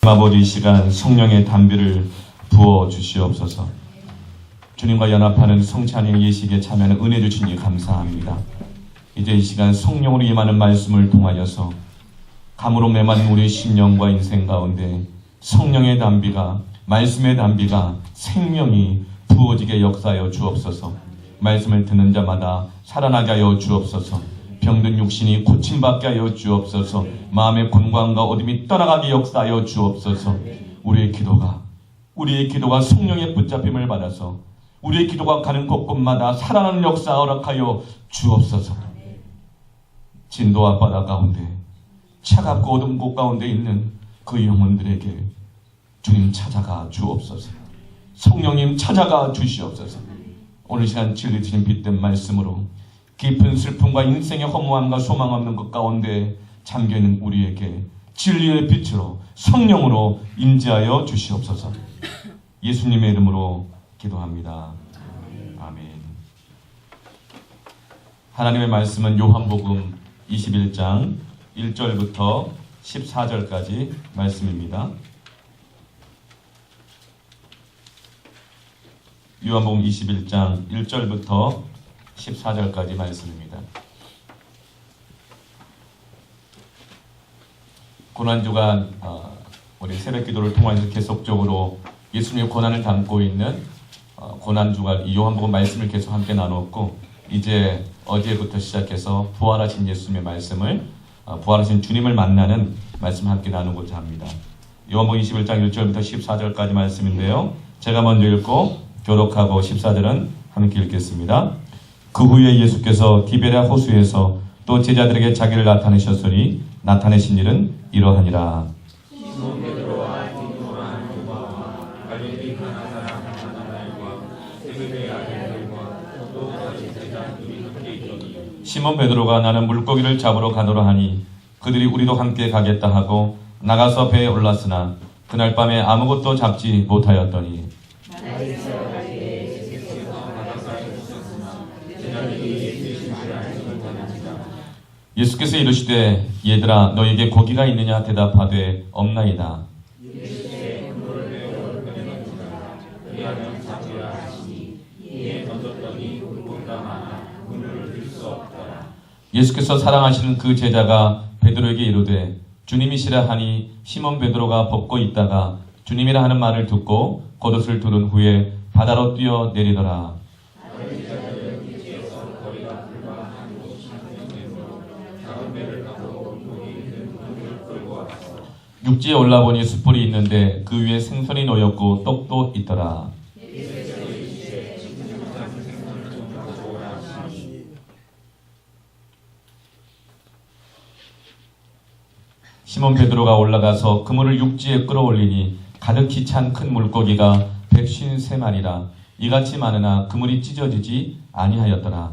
아버지, 이 시간 성령의 담비를 부어 주시옵소서. 주님과 연합하는 성찬의 예식에 참여하는 은혜 주시니 감사합니다. 이제 이 시간 성령으로 임하는 말씀을 통하여서 감으로 메마른 우리 심령과 인생 가운데 성령의 담비가, 말씀의 담비가 생명이 부어지게 역사하여 주옵소서. 말씀을 듣는 자마다 살아나게 하여 주옵소서. 병든 육신이 고침받게 하여 주옵소서. 마음의 곤광과 어둠이 떠나가게 역사하여 주옵소서. 우리의 기도가 성령의 붙잡힘을 받아서 우리의 기도가 가는 곳곳마다 살아나는 역사 허락하여 주옵소서. 진도 앞바다 가운데 차갑고 어두운 곳 가운데 있는 그 영혼들에게 주님 찾아가 주옵소서. 성령님 찾아가 주시옵소서. 오늘 시간 진리 주신 빛된 말씀으로 깊은 슬픔과 인생의 허무함과 소망 없는 것 가운데 잠겨있는 우리에게 진리의 빛으로 성령으로 임재하여 주시옵소서. 예수님의 이름으로 기도합니다. 아멘. 하나님의 말씀은 요한복음 21장 1절부터 14절까지 말씀입니다. 요한복음 21장 1절부터 14절까지 말씀입니다. 고난주간 우리 새벽기도를 통해서 계속적으로 예수님의 고난을 담고 있는 고난주간 이 요한복음 말씀을 계속 함께 나눴고, 이제 어제부터 시작해서 부활하신 예수님의 말씀을 부활하신 주님을 만나는 말씀 함께 나누고자 합니다. 요한복음 21장 1절부터 14절까지 말씀인데요, 제가 먼저 읽고 교독하고 14절은 함께 읽겠습니다. 그 후에 예수께서 디베랴 호수에서 또 제자들에게 자기를 나타내셨으니 나타내신 일은 이러하니라. 시몬 베드로가 나는 물고기를 잡으러 가노라 하니 그들이 우리도 함께 가겠다 하고 나가서 배에 올랐으나 그날 밤에 아무것도 잡지 못하였더니 예수께서 이르시되 얘들아 너에게 고기가 있느냐 대답하되 없나이다. 예수께서 사랑하시는 그 제자가 베드로에게 이르되 주님이시라 하니 시몬 베드로가 벗고 있다가 주님이라 하는 말을 듣고 겉옷을 두른 후에 바다로 뛰어 내리더라. 육지에 올라보니 숯불이 있는데 그 위에 생선이 놓였고 떡도 있더라. 시몬 베드로가 올라가서 그물을 육지에 끌어올리니 가득히 찬 큰 물고기가 153마리라. 이같이 많으나 그물이 찢어지지 아니하였더라.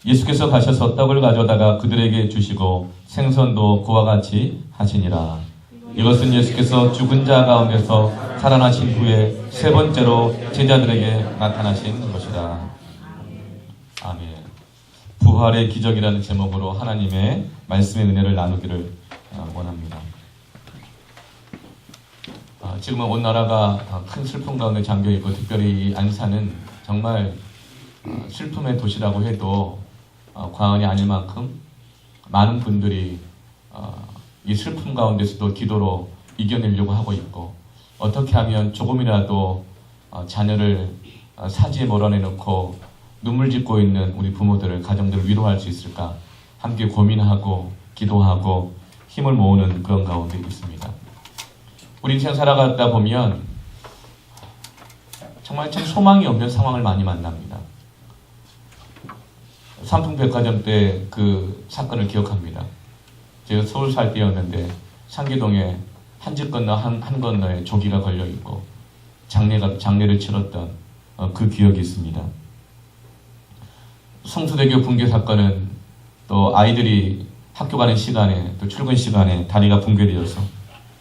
예수께서 가셔서 떡을 가져다가 그들에게 주시고 생선도 그와 같이 하시니라. 이것은 예수께서 죽은 자 가운데서 살아나신 후에 세 번째로 제자들에게 나타나신 것이다. 아멘. 부활의 기적이라는 제목으로 하나님의 말씀의 은혜를 나누기를 원합니다. 지금은 온 나라가 큰 슬픔 가운데 잠겨있고 특별히 안산은 정말 슬픔의 도시라고 해도 과언이 아닐 만큼 많은 분들이 이 슬픔 가운데서도 기도로 이겨내려고 하고 있고, 어떻게 하면 조금이라도 자녀를 사지에 몰아내놓고 눈물 짓고 있는 우리 부모들을, 가정들을 위로할 수 있을까 함께 고민하고 기도하고 힘을 모으는 그런 가운데 있습니다. 우리 인생 살아가다 보면 정말 참 소망이 없는 상황을 많이 만납니다. 삼풍백화점 때 그 사건을 기억합니다. 제가 서울 살 때였는데 상계동에 한 집 건너 한 건너에 조기가 걸려있고 장례를 치렀던 그 기억이 있습니다. 성수대교 붕괴 사건은 또 아이들이 학교 가는 시간에 또 출근 시간에 다리가 붕괴되어서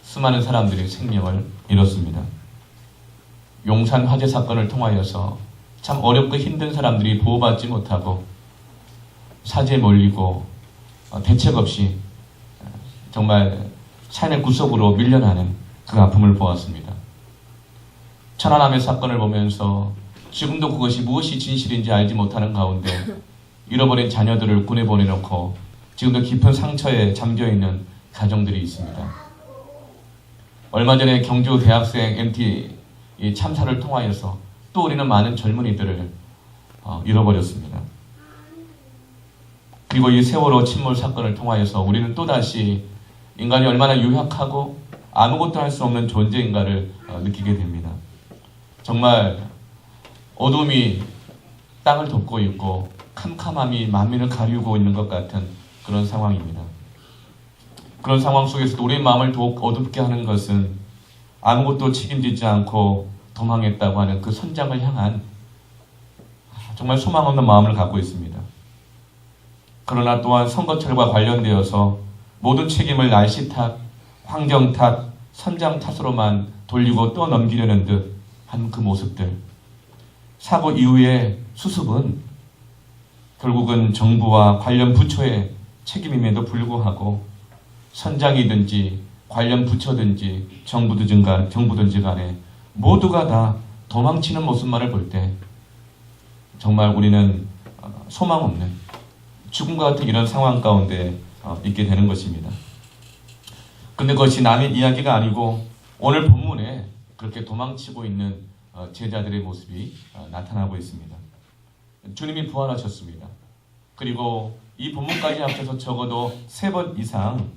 수많은 사람들이 생명을 잃었습니다. 용산 화재 사건을 통하여서 참 어렵고 힘든 사람들이 보호받지 못하고 사지에 몰리고 대책 없이 정말 삶의 구석으로 밀려나는 그 아픔을 보았습니다. 천안함의 사건을 보면서 지금도 그것이 무엇이 진실인지 알지 못하는 가운데 잃어버린 자녀들을 군에 보내놓고 지금도 깊은 상처에 잠겨있는 가정들이 있습니다. 얼마 전에 경주 대학생 MT 참사를 통하여서 또 우리는 많은 젊은이들을 잃어버렸습니다. 그리고 이 세월호 침몰 사건을 통하여서 우리는 또다시 인간이 얼마나 유약하고 아무것도 할 수 없는 존재인가를 느끼게 됩니다. 정말 어둠이 땅을 덮고 있고 캄캄함이 만민을 가리우고 있는 것 같은 그런 상황입니다. 그런 상황 속에서도 우리의 마음을 더욱 어둡게 하는 것은 아무것도 책임지지 않고 도망했다고 하는 그 선장을 향한 정말 소망 없는 마음을 갖고 있습니다. 그러나 또한 선거철과 관련되어서 모든 책임을 날씨 탓, 환경 탓, 선장 탓으로만 돌리고 또 넘기려는 듯 한 그 모습들. 사고 이후의 수습은 결국은 정부와 관련 부처의 책임임에도 불구하고 선장이든지 관련 부처든지 정부든지 간에 모두가 다 도망치는 모습만을 볼 때 정말 우리는 소망 없는 죽음과 같은 이런 상황 가운데 있게 되는 것입니다. 그런데 그것이 남의 이야기가 아니고 오늘 본문에 그렇게 도망치고 있는 제자들의 모습이 나타나고 있습니다. 주님이 부활하셨습니다. 그리고 이 본문까지 합쳐서 적어도 3번 이상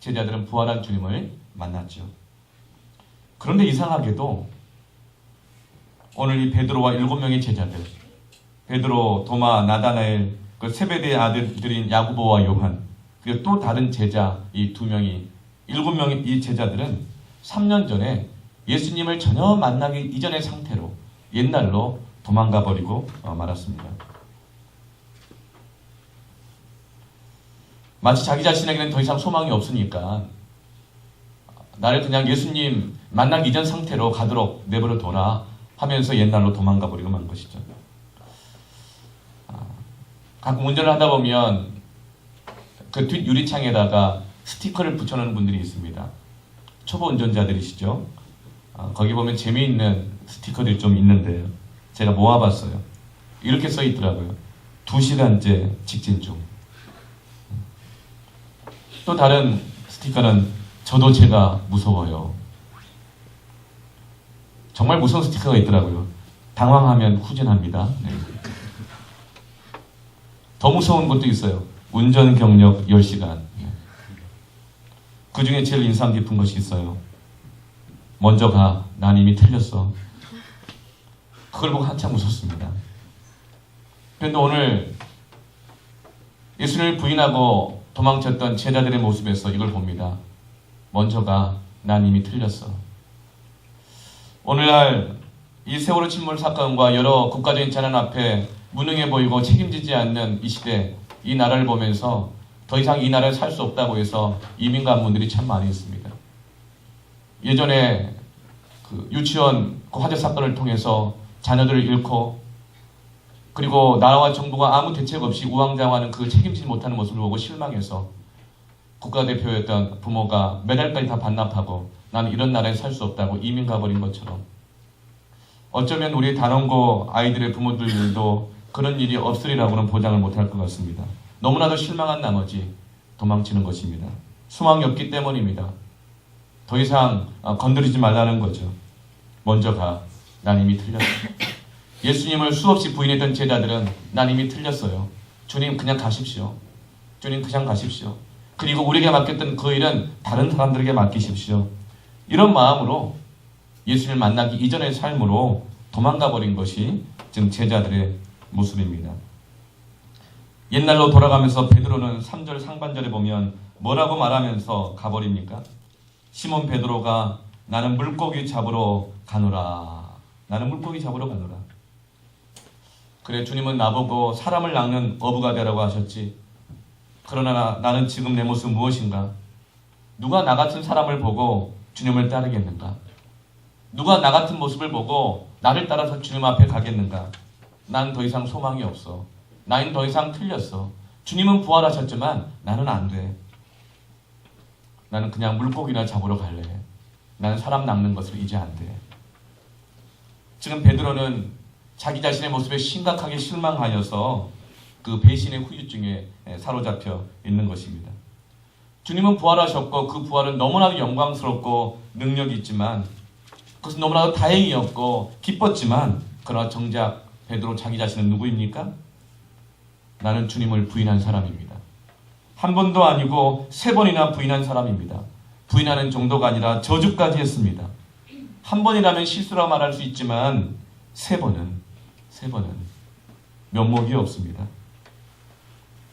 제자들은 부활한 주님을 만났죠. 그런데 이상하게도 오늘 이 베드로와 7명의 제자들, 베드로, 도마, 나다나엘, 그 세베대의 아들들인 야고보와 요한, 그리고 또 다른 제자 이 2명이 7명의 이 제자들은 3년 전에 예수님을 전혀 만나기 이전의 상태로 옛날로 도망가 버리고 말았습니다. 마치 자기 자신에게는 더 이상 소망이 없으니까 나를 그냥 예수님 만나기 이전 상태로 가도록 내버려 둬라 하면서 옛날로 도망가 버리고 만 것이죠. 가끔 운전을 하다 보면 그 뒷 유리창에다가 스티커를 붙여놓는 분들이 있습니다. 초보 운전자들이시죠. 거기 보면 재미있는 스티커들이 좀 있는데요. 제가 모아봤어요. 이렇게 써 있더라고요. 2시간째 직진 중. 또 다른 스티커는 저도 제가 무서워요. 정말 무서운 스티커가 있더라고요. 당황하면 후진합니다. 네. 더 무서운 것도 있어요. 운전 경력 10시간. 그 중에 제일 인상 깊은 것이 있어요. 먼저 가. 난 이미 틀렸어. 그걸 보고 한참 웃었습니다. 그런데 오늘 예수님을 부인하고 도망쳤던 제자들의 모습에서 이걸 봅니다. 먼저 가. 난 이미 틀렸어. 오늘날 이 세월호 침몰 사건과 여러 국가적인 재난 앞에 무능해 보이고 책임지지 않는 이 시대, 이 나라를 보면서 더 이상 이 나라에 살 수 없다고 해서 이민 간 분들이 참 많이 있습니다. 예전에 그 유치원 그 화재 사건을 통해서 자녀들을 잃고 그리고 나라와 정부가 아무 대책 없이 우왕좌왕하는 그 책임지지 못하는 모습을 보고 실망해서 국가대표였던 부모가 메달까지 다 반납하고 나는 이런 나라에 살 수 없다고 이민 가버린 것처럼 어쩌면 우리 단원고 아이들의 부모들도 그런 일이 없으리라고는 보장을 못할 것 같습니다. 너무나도 실망한 나머지 도망치는 것입니다. 소망이 없기 때문입니다. 더 이상 건드리지 말라는 거죠. 먼저 가. 난 이미 틀렸어. 예수님을 수없이 부인했던 제자들은 난 이미 틀렸어요. 주님 그냥 가십시오. 주님 그냥 가십시오. 그리고 우리에게 맡겼던 그 일은 다른 사람들에게 맡기십시오. 이런 마음으로 예수님을 만나기 이전의 삶으로 도망가 버린 것이 지금 제자들의 모습입니다. 옛날로 돌아가면서 베드로는 3절 상반절에 보면 뭐라고 말하면서 가버립니까? 시몬 베드로가 나는 물고기 잡으러 가노라. 나는 물고기 잡으러 가노라. 그래 주님은 나보고 사람을 낚는 어부가 되라고 하셨지. 그러나 나는 지금 내 모습 무엇인가? 누가 나 같은 사람을 보고 주님을 따르겠는가? 누가 나 같은 모습을 보고 나를 따라서 주님 앞에 가겠는가? 난 더 이상 소망이 없어. 나는 더 이상 틀렸어. 주님은 부활하셨지만 나는 안 돼. 나는 그냥 물고기나 잡으러 갈래. 나는 사람 낚는 것을 이제 안 돼. 지금 베드로는 자기 자신의 모습에 심각하게 실망하여서 그 배신의 후유증에 사로잡혀 있는 것입니다. 주님은 부활하셨고 그 부활은 너무나도 영광스럽고 능력이 있지만 그것은 너무나도 다행이었고 기뻤지만 그러나 정작 베드로 자기 자신은 누구입니까? 나는 주님을 부인한 사람입니다. 한 번도 아니고 3번이나 부인한 사람입니다. 부인하는 정도가 아니라 저주까지 했습니다. 한 번이라면 실수라 말할 수 있지만 3번은 면목이 없습니다.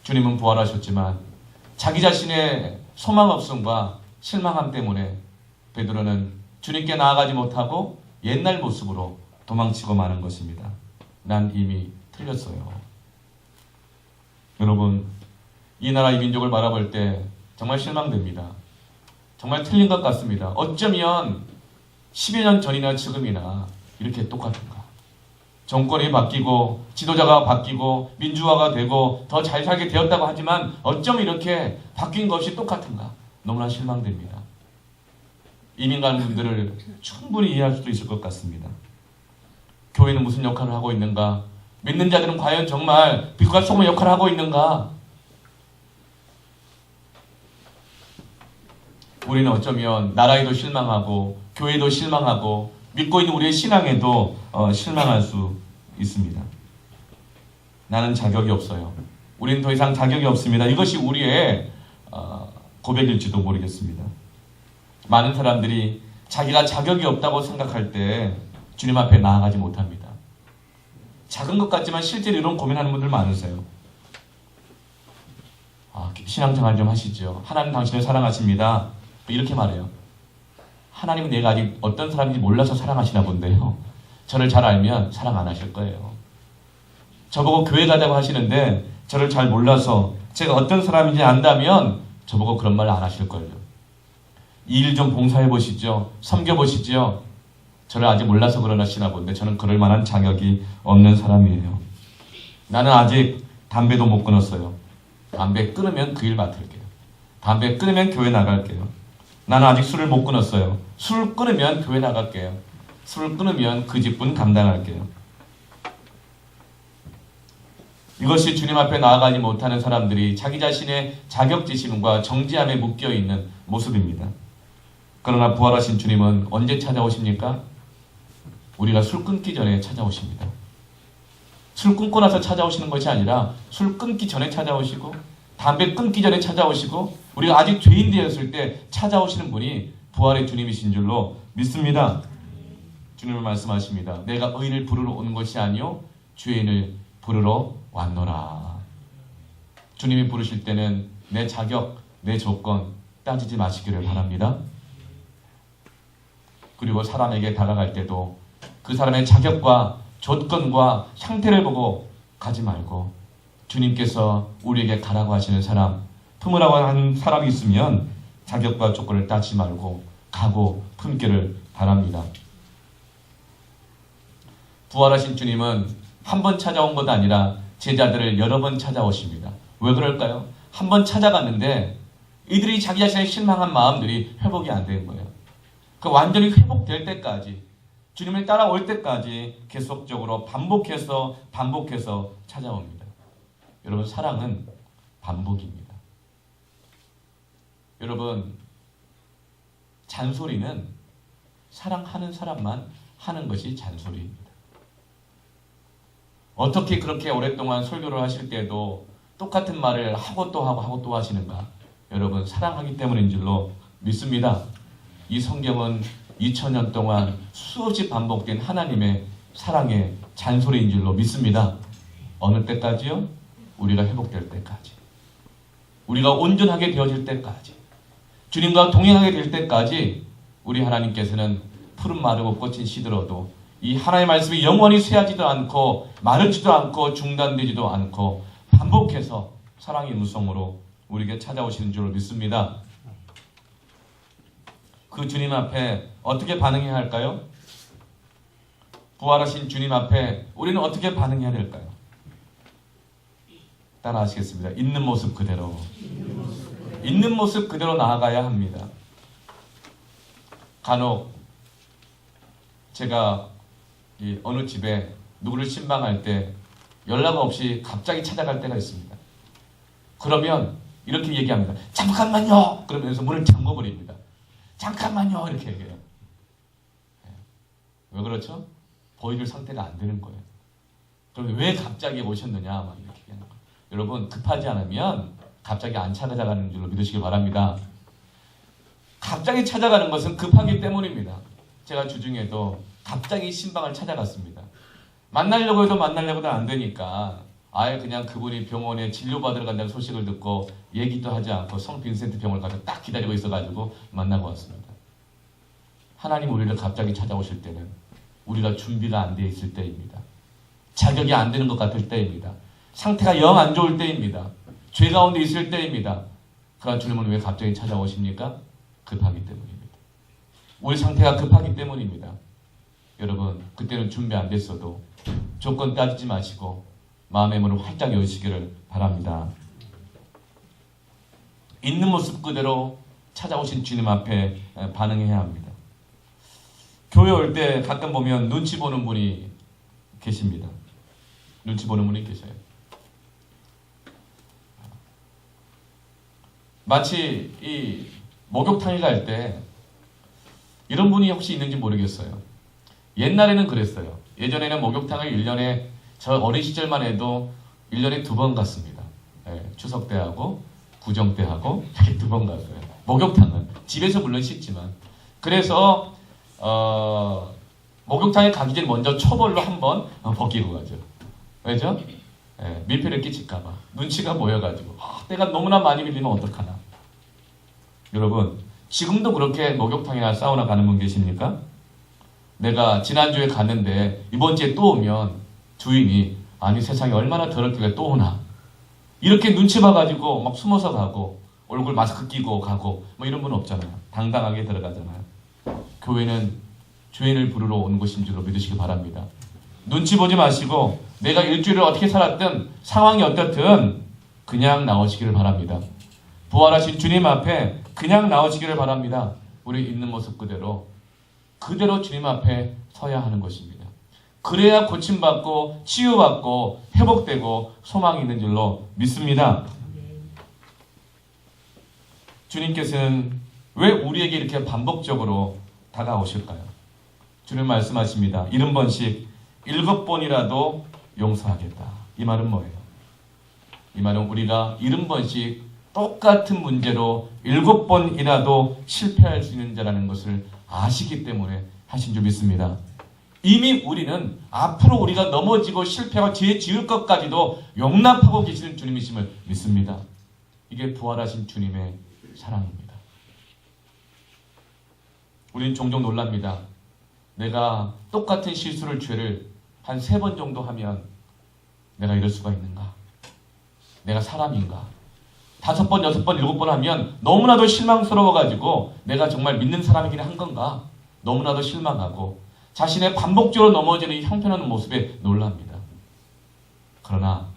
주님은 부활하셨지만 자기 자신의 소망 없음과 실망함 때문에 베드로는 주님께 나아가지 못하고 옛날 모습으로 도망치고 마는 것입니다. 난 이미 틀렸어요. 여러분, 이 나라 이 민족을 바라볼 때 정말 실망됩니다. 정말 틀린 것 같습니다. 어쩌면 10여 년 전이나 지금이나 이렇게 똑같은가? 정권이 바뀌고 지도자가 바뀌고 민주화가 되고 더 잘 살게 되었다고 하지만 어쩜 이렇게 바뀐 것이 똑같은가? 너무나 실망됩니다. 이민 가는 분들을 충분히 이해할 수도 있을 것 같습니다. 교회는 무슨 역할을 하고 있는가? 믿는 자들은 과연 정말 빛과 소금의 역할을 하고 있는가? 우리는 어쩌면 나라에도 실망하고 교회도 실망하고 믿고 있는 우리의 신앙에도 실망할 수 있습니다. 나는 자격이 없어요. 우리는 더 이상 자격이 없습니다. 이것이 우리의 고백일지도 모르겠습니다. 많은 사람들이 자기가 자격이 없다고 생각할 때 주님 앞에 나아가지 못합니다. 작은 것 같지만 실제로 이런 고민하는 분들 많으세요. 신앙생활 좀 하시죠. 하나님 당신을 사랑하십니다. 이렇게 말해요. 하나님은 내가 아직 어떤 사람인지 몰라서 사랑하시나 본데요. 저를 잘 알면 사랑 안 하실 거예요. 저보고 교회 가자고 하시는데 저를 잘 몰라서 제가 어떤 사람인지 안다면 저보고 그런 말 안 하실 거예요. 이 일 좀 봉사해 보시죠. 섬겨 보시죠. 저를 아직 몰라서 그러시나 본데 저는 그럴 만한 자격이 없는 사람이에요. 나는 아직 담배도 못 끊었어요. 담배 끊으면 그 일 맡을게요. 담배 끊으면 교회 나갈게요. 나는 아직 술을 못 끊었어요. 술 끊으면 교회 나갈게요. 술을 끊으면 그 직분 감당할게요. 이것이 주님 앞에 나아가지 못하는 사람들이 자기 자신의 자격지심과 정지함에 묶여있는 모습입니다. 그러나 부활하신 주님은 언제 찾아오십니까? 우리가 술 끊기 전에 찾아오십니다. 술 끊고 나서 찾아오시는 것이 아니라 술 끊기 전에 찾아오시고 담배 끊기 전에 찾아오시고 우리가 아직 죄인 되었을 때 찾아오시는 분이 부활의 주님이신 줄로 믿습니다. 주님은 말씀하십니다. 내가 의인을 부르러 온 것이 아니요 죄인을 부르러 왔노라. 주님이 부르실 때는 내 자격, 내 조건 따지지 마시기를 바랍니다. 그리고 사람에게 다가갈 때도 그 사람의 자격과 조건과 형태를 보고 가지 말고 주님께서 우리에게 가라고 하시는 사람, 품으라고 하는 사람이 있으면 자격과 조건을 따지지 말고 가고 품기를 바랍니다. 부활하신 주님은 한 번 찾아온 것 아니라 제자들을 여러 번 찾아오십니다. 왜 그럴까요? 한 번 찾아갔는데 이들이 자기 자신의 실망한 마음들이 회복이 안 된 거예요. 그 완전히 회복될 때까지 주님을 따라올 때까지 계속적으로 반복해서 찾아옵니다. 여러분, 사랑은 반복입니다. 여러분, 잔소리는 사랑하는 사람만 하는 것이 잔소리입니다. 어떻게 그렇게 오랫동안 설교를 하실 때도 똑같은 말을 하고 또 하시는가? 여러분, 사랑하기 때문인 줄로 믿습니다. 이 성경은 2000년 동안 수없이 반복된 하나님의 사랑의 잔소리인 줄로 믿습니다. 어느 때까지요? 우리가 회복될 때까지. 우리가 온전하게 되어질 때까지. 주님과 동행하게 될 때까지 우리 하나님께서는 푸른 마르고 꽃은 시들어도 이 하나님의 말씀이 영원히 쇠하지도 않고 마르지도 않고 중단되지도 않고 반복해서 사랑의 음성으로 우리에게 찾아오시는 줄로 믿습니다. 그 주님 앞에 어떻게 반응해야 할까요? 부활하신 주님 앞에 우리는 어떻게 반응해야 될까요? 따라 하시겠습니다. 있는 모습 그대로. 있는 모습 그대로 나아가야 합니다. 간혹 제가 어느 집에 누구를 신방할 때 연락 없이 갑자기 찾아갈 때가 있습니다. 그러면 이렇게 얘기합니다. 잠깐만요. 그러면서 문을 잠궈버립니다. 잠깐만요. 이렇게 얘기해요. 왜 그렇죠? 보여줄 상태가 안 되는 거예요. 그럼 왜 갑자기 오셨느냐? 막 이렇게 얘기하는 거예요. 여러분 급하지 않으면 갑자기 안 찾아가는 줄로 믿으시기 바랍니다. 갑자기 찾아가는 것은 급하기 때문입니다. 제가 주중에도 갑자기 신방을 찾아갔습니다. 만나려고 해도 안 되니까 아예 그냥 그분이 병원에 진료받으러 간다는 소식을 듣고 얘기도 하지 않고 성 빈센트 병원을 가서 딱 기다리고 있어가지고 만나고 왔습니다. 하나님 우리를 갑자기 찾아오실 때는 우리가 준비가 안 돼 있을 때입니다. 자격이 안 되는 것 같을 때입니다. 상태가 영 안 좋을 때입니다. 죄 가운데 있을 때입니다. 그러나 주님은 왜 갑자기 찾아오십니까? 급하기 때문입니다. 우리 상태가 급하기 때문입니다. 여러분 그때는 준비 안 됐어도 조건 따지지 마시고 마음의 문을 활짝 여시기를 바랍니다. 있는 모습 그대로 찾아오신 주님 앞에 반응해야 합니다. 교회 올 때 가끔 보면 눈치 보는 분이 계십니다. 눈치 보는 분이 계셔요. 마치 이 목욕탕에 갈 때 이런 분이 혹시 있는지 모르겠어요. 옛날에는 그랬어요. 예전에는 목욕탕을 1년에 저 어린 시절만 해도 1년에 2번 갔습니다. 추석 때 하고 구정 때 하고 이렇게 2번 갔어요. 목욕탕은 집에서 물론 씻지만 그래서 목욕탕에 가기 전에 먼저 초벌로 한번 벗기고 가죠. 왜죠? 밀폐를 끼칠까봐 눈치가 모여가지고 때가 너무나 많이 밀리면 어떡하나. 여러분 지금도 그렇게 목욕탕이나 사우나 가는 분 계십니까? 내가 지난주에 갔는데 이번 주에 또 오면 주인이 아니 세상에 얼마나 더럽길래 또 오나 이렇게 눈치 봐가지고 막 숨어서 가고 얼굴 마스크 끼고 가고 뭐 이런 분 없잖아요. 당당하게 들어가잖아요. 교회는 죄인을 부르러 오는 곳인 줄로 믿으시기 바랍니다. 눈치 보지 마시고 내가 일주일을 어떻게 살았든 상황이 어떻든 그냥 나오시기를 바랍니다. 부활하신 주님 앞에 그냥 나오시기를 바랍니다. 우리 있는 모습 그대로 주님 앞에 서야 하는 것입니다. 그래야 고침받고 치유받고 회복되고 소망이 있는 줄로 믿습니다. 주님께서는 왜 우리에게 이렇게 반복적으로 다가오실까요? 주님 말씀하십니다. 70번씩 7번이라도 용서하겠다. 이 말은 뭐예요? 이 말은 우리가 70번씩 똑같은 문제로 7번이라도 실패할 수 있는 자라는 것을 아시기 때문에 하신 줄 믿습니다. 이미 우리는 앞으로 우리가 넘어지고 실패하고 죄 지을 것까지도 용납하고 계시는 주님이심을 믿습니다. 이게 부활하신 주님의 사랑입니다. 우리는 종종 놀랍니다. 내가 똑같은 실수를 죄를 한 3번 정도 하면 내가 이럴 수가 있는가? 내가 사람인가? 5번, 6번, 7번 하면 너무나도 실망스러워가지고 내가 정말 믿는 사람이긴 한 건가? 너무나도 실망하고 자신의 반복적으로 넘어지는 이 형편없는 모습에 놀랍니다. 그러나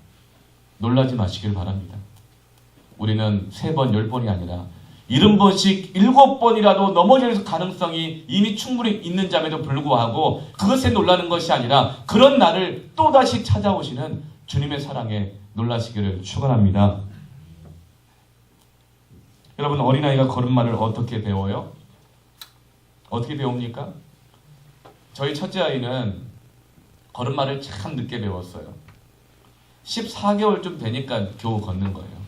놀라지 마시길 바랍니다. 우리는 3번, 10번이 아니라 70번씩 7번이라도 넘어질 가능성이 이미 충분히 있는 잠에도 불구하고 그것에 놀라는 것이 아니라 그런 나를 또다시 찾아오시는 주님의 사랑에 놀라시기를 축원합니다. 여러분 어린아이가 걸음마를 어떻게 배워요? 어떻게 배웁니까? 저희 첫째 아이는 걸음마를 참 늦게 배웠어요. 14개월쯤 되니까 겨우 걷는 거예요.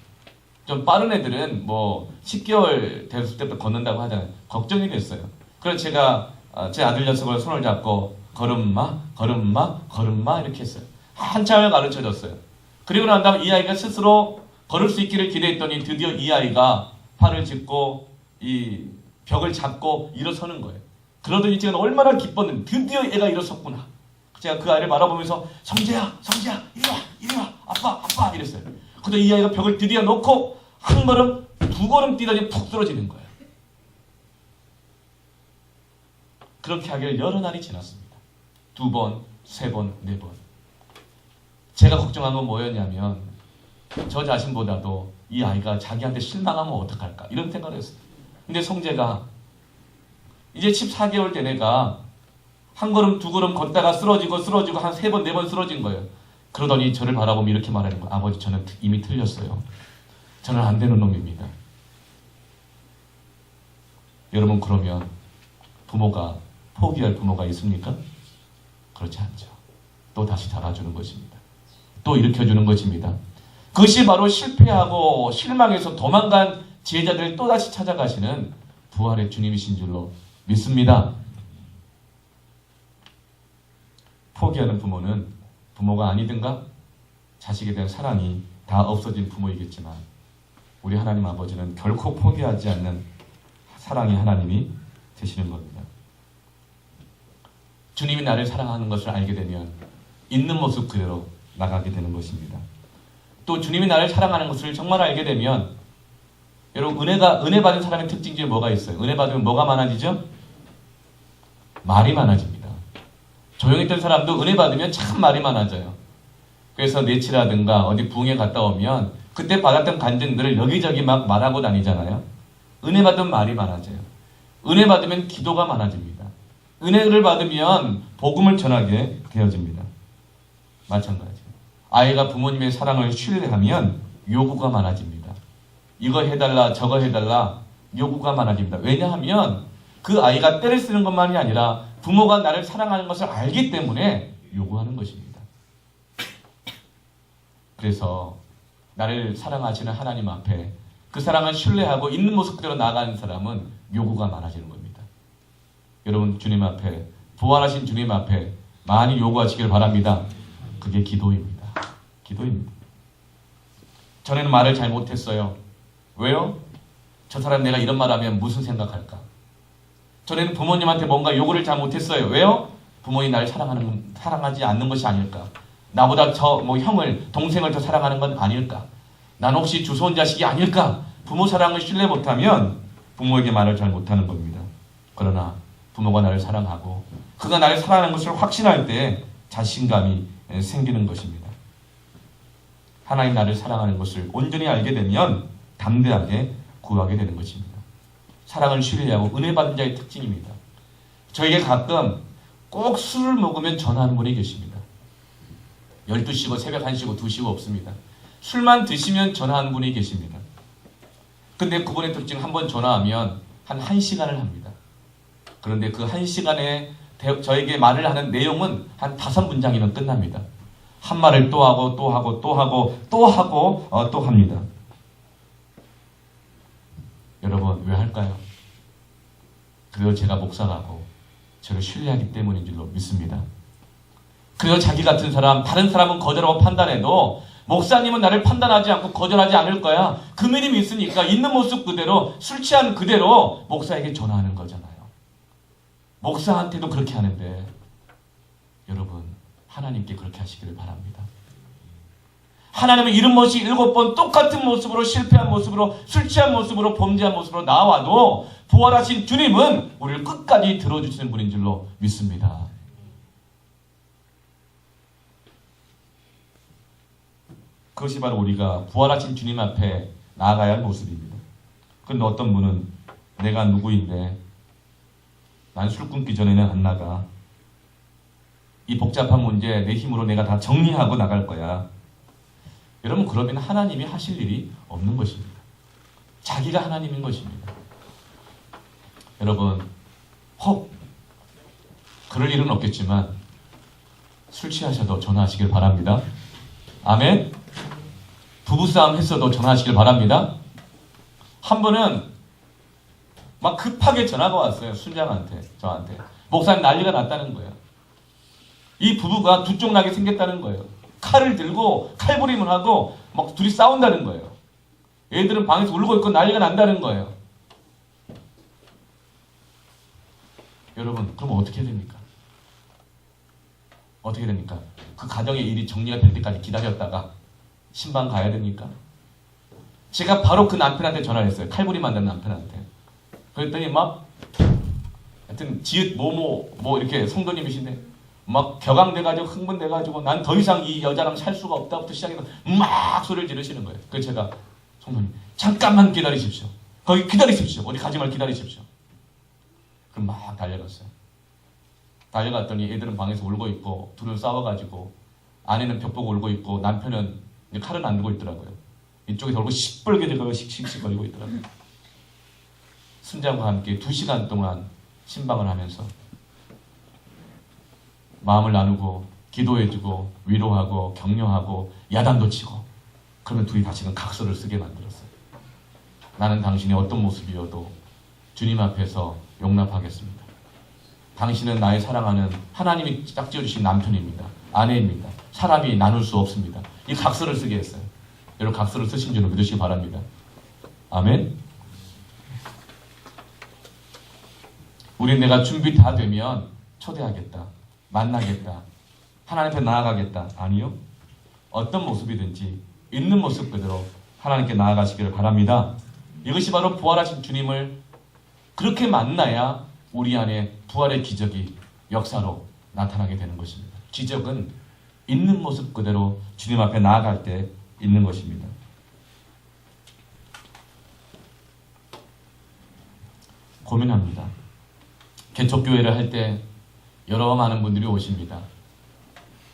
좀 빠른 애들은 뭐 10개월 됐을 때부터 걷는다고 하잖아요. 걱정이 됐어요. 그래서 제가 제 아들 녀석을 손을 잡고 걸음마, 걸음마, 걸음마 이렇게 했어요. 한참을 가르쳐줬어요. 그리고 난 다음 이 아이가 스스로 걸을 수 있기를 기대했더니 드디어 이 아이가 팔을 짚고 이 벽을 잡고 일어서는 거예요. 그러더니 제가 얼마나 기뻤는데 드디어 애가 일어섰구나. 제가 그 아이를 바라보면서 성재야, 성재야, 이리 와, 아빠 이랬어요. 근데 이 아이가 벽을 드디어 놓고 한 걸음, 2걸음 뛰더니 푹 쓰러지는 거예요. 그렇게 하기를 여러 날이 지났습니다. 2번, 3번, 4번. 제가 걱정한 건 뭐였냐면 저 자신보다도 이 아이가 자기한테 실망하면 어떡할까 이런 생각을 했어요. 근데 송재가 이제 14개월 된 애가 한 걸음 두 걸음 걷다가 쓰러지고 한 3번, 4번 쓰러진 거예요. 그러더니 저를 바라보며 이렇게 말하는 거예요. 아버지, 저는 이미 틀렸어요. 저는 안 되는 놈입니다. 여러분, 그러면 부모가 포기할 부모가 있습니까? 그렇지 않죠. 또 다시 잡아주는 것입니다. 또 일으켜주는 것입니다. 그것이 바로 실패하고 실망해서 도망간 제자들을 또다시 찾아가시는 부활의 주님이신 줄로 믿습니다. 포기하는 부모는 부모가 아니든가 자식에 대한 사랑이 다 없어진 부모이겠지만 우리 하나님 아버지는 결코 포기하지 않는 사랑의 하나님이 되시는 겁니다. 주님이 나를 사랑하는 것을 알게 되면 있는 모습 그대로 나가게 되는 것입니다. 또 주님이 나를 사랑하는 것을 정말 알게 되면 여러분, 은혜 받은 사람의 특징 중에 뭐가 있어요? 은혜 받으면 뭐가 많아지죠? 말이 많아집니다. 조용했던 사람도 은혜 받으면 참 말이 많아져요. 그래서 내치라든가 어디 부흥회 갔다 오면 그때 받았던 간증들을 여기저기 막 말하고 다니잖아요. 은혜 받으면 말이 많아져요. 은혜 받으면 기도가 많아집니다. 은혜를 받으면 복음을 전하게 되어집니다. 마찬가지. 아이가 부모님의 사랑을 신뢰하면 요구가 많아집니다. 이거 해달라 저거 해달라 요구가 많아집니다. 왜냐하면 그 아이가 때를 쓰는 것만이 아니라 부모가 나를 사랑하는 것을 알기 때문에 요구하는 것입니다. 그래서 나를 사랑하시는 하나님 앞에 그 사랑을 신뢰하고 있는 모습 그대로 나아가는 사람은 요구가 많아지는 겁니다. 여러분, 주님 앞에, 부활하신 주님 앞에 많이 요구하시길 바랍니다. 그게 기도입니다. 기도입니다. 전에는 말을 잘 못했어요. 왜요? 저 사람 내가 이런 말 하면 무슨 생각할까? 전에는 부모님한테 뭔가 요구를 잘 못했어요. 왜요? 부모님 나를 사랑하지 않는 것이 아닐까? 나보다 형을, 동생을 더 사랑하는 건 아닐까? 난 혹시 주소온 자식이 아닐까? 부모 사랑을 신뢰 못하면 부모에게 말을 잘 못하는 겁니다. 그러나 부모가 나를 사랑하고 그가 나를 사랑하는 것을 확신할 때 자신감이 생기는 것입니다. 하나님 나를 사랑하는 것을 온전히 알게 되면 담대하게 구하게 되는 것입니다. 사랑을 신뢰하고 은혜 받은 자의 특징입니다. 저에게 가끔 꼭 술을 먹으면 전화하는 분이 계십니다. 12시고 새벽 1시고 2시고 없습니다. 술만 드시면 전화하는 분이 계십니다. 근데 그분의 특징, 한번 전화하면 한 1시간을 합니다. 그런데 그 1시간에 저에게 말을 하는 내용은 한 5문장이면 끝납니다. 한 말을 또 하고 또 하고 또 하고 또 하고 또 합니다. 여러분, 왜 할까요? 그래도 제가 목사라고 저를 신뢰하기 때문인 줄로 믿습니다. 그래서 자기 같은 사람, 다른 사람은 거절하고 판단해도 목사님은 나를 판단하지 않고 거절하지 않을 거야. 그 믿음이 있으니까 있는 모습 그대로, 술 취한 그대로 목사에게 전화하는 거잖아요. 목사한테도 그렇게 하는데 여러분, 하나님께 그렇게 하시기를 바랍니다. 하나님은 이런 모습이 7번 똑같은 모습으로, 실패한 모습으로, 술 취한 모습으로, 범죄한 모습으로 나와도 부활하신 주님은 우리를 끝까지 들어주시는 분인 줄로 믿습니다. 그것이 바로 우리가 부활하신 주님 앞에 나아가야 할 모습입니다. 그런데 어떤 분은 내가 누구인데 난 술 끊기 전에는 안 나가. 이 복잡한 문제 내 힘으로 내가 다 정리하고 나갈 거야. 여러분, 그러면 하나님이 하실 일이 없는 것입니다. 자기가 하나님인 것입니다. 여러분, 혹 그럴 일은 없겠지만 술 취하셔도 전화하시길 바랍니다. 아멘. 부부싸움 했어도 전화하시길 바랍니다. 한 번은 막 급하게 전화가 왔어요. 순장한테, 저한테. 목사님 난리가 났다는 거예요. 이 부부가 두 쪽 나게 생겼다는 거예요. 칼을 들고 칼부림을 하고 막 둘이 싸운다는 거예요. 애들은 방에서 울고 있고 난리가 난다는 거예요. 여러분, 그럼 어떻게 됩니까? 어떻게 됩니까? 그 가정의 일이 정리가 될 때까지 기다렸다가 신방 가야 됩니까? 제가 바로 그 남편한테 전화를 했어요. 칼부림 한다는 남편한테. 그랬더니 막 하여튼 지읒 뭐 이렇게 성도님이신데 막 격앙돼가지고 흥분돼가지고 난 더 이상 이 여자랑 살 수가 없다부터 시작해서 막 소리를 지르시는 거예요. 그래서 제가 성도님 잠깐만 기다리십시오. 거기 기다리십시오. 어디 가지 말고 기다리십시오. 그럼 막 달려갔어요. 달려갔더니 애들은 방에서 울고 있고 둘은 싸워가지고 아내는 벽 보고 울고 있고 남편은 칼은 안 들고 있더라고요. 이쪽에서 얼굴 시뻘게 되고 씩씩거리고 있더라고요. 순장과 함께 2시간 동안 신방을 하면서 마음을 나누고 기도해주고 위로하고 격려하고 야단도 치고 그러면 둘이 다시는 각서를 쓰게 만들었어요. 나는 당신의 어떤 모습이어도 주님 앞에서 용납하겠습니다. 당신은 나의 사랑하는 하나님이 짝지어주신 남편입니다. 아내입니다. 사람이 나눌 수 없습니다. 이 각서를 쓰게 했어요. 여러분 각서를 쓰신 줄을 믿으시기 바랍니다. 아멘. 우린 내가 준비 다 되면 초대하겠다. 만나겠다. 하나님 앞에 나아가겠다. 아니요. 어떤 모습이든지 있는 모습 그대로 하나님께 나아가시기를 바랍니다. 이것이 바로 부활하신 주님을 그렇게 만나야 우리 안에 부활의 기적이 역사로 나타나게 되는 것입니다. 기적은 있는 모습 그대로 주님 앞에 나아갈 때 있는 것입니다. 고민합니다. 개척교회를 할 때 여러 많은 분들이 오십니다.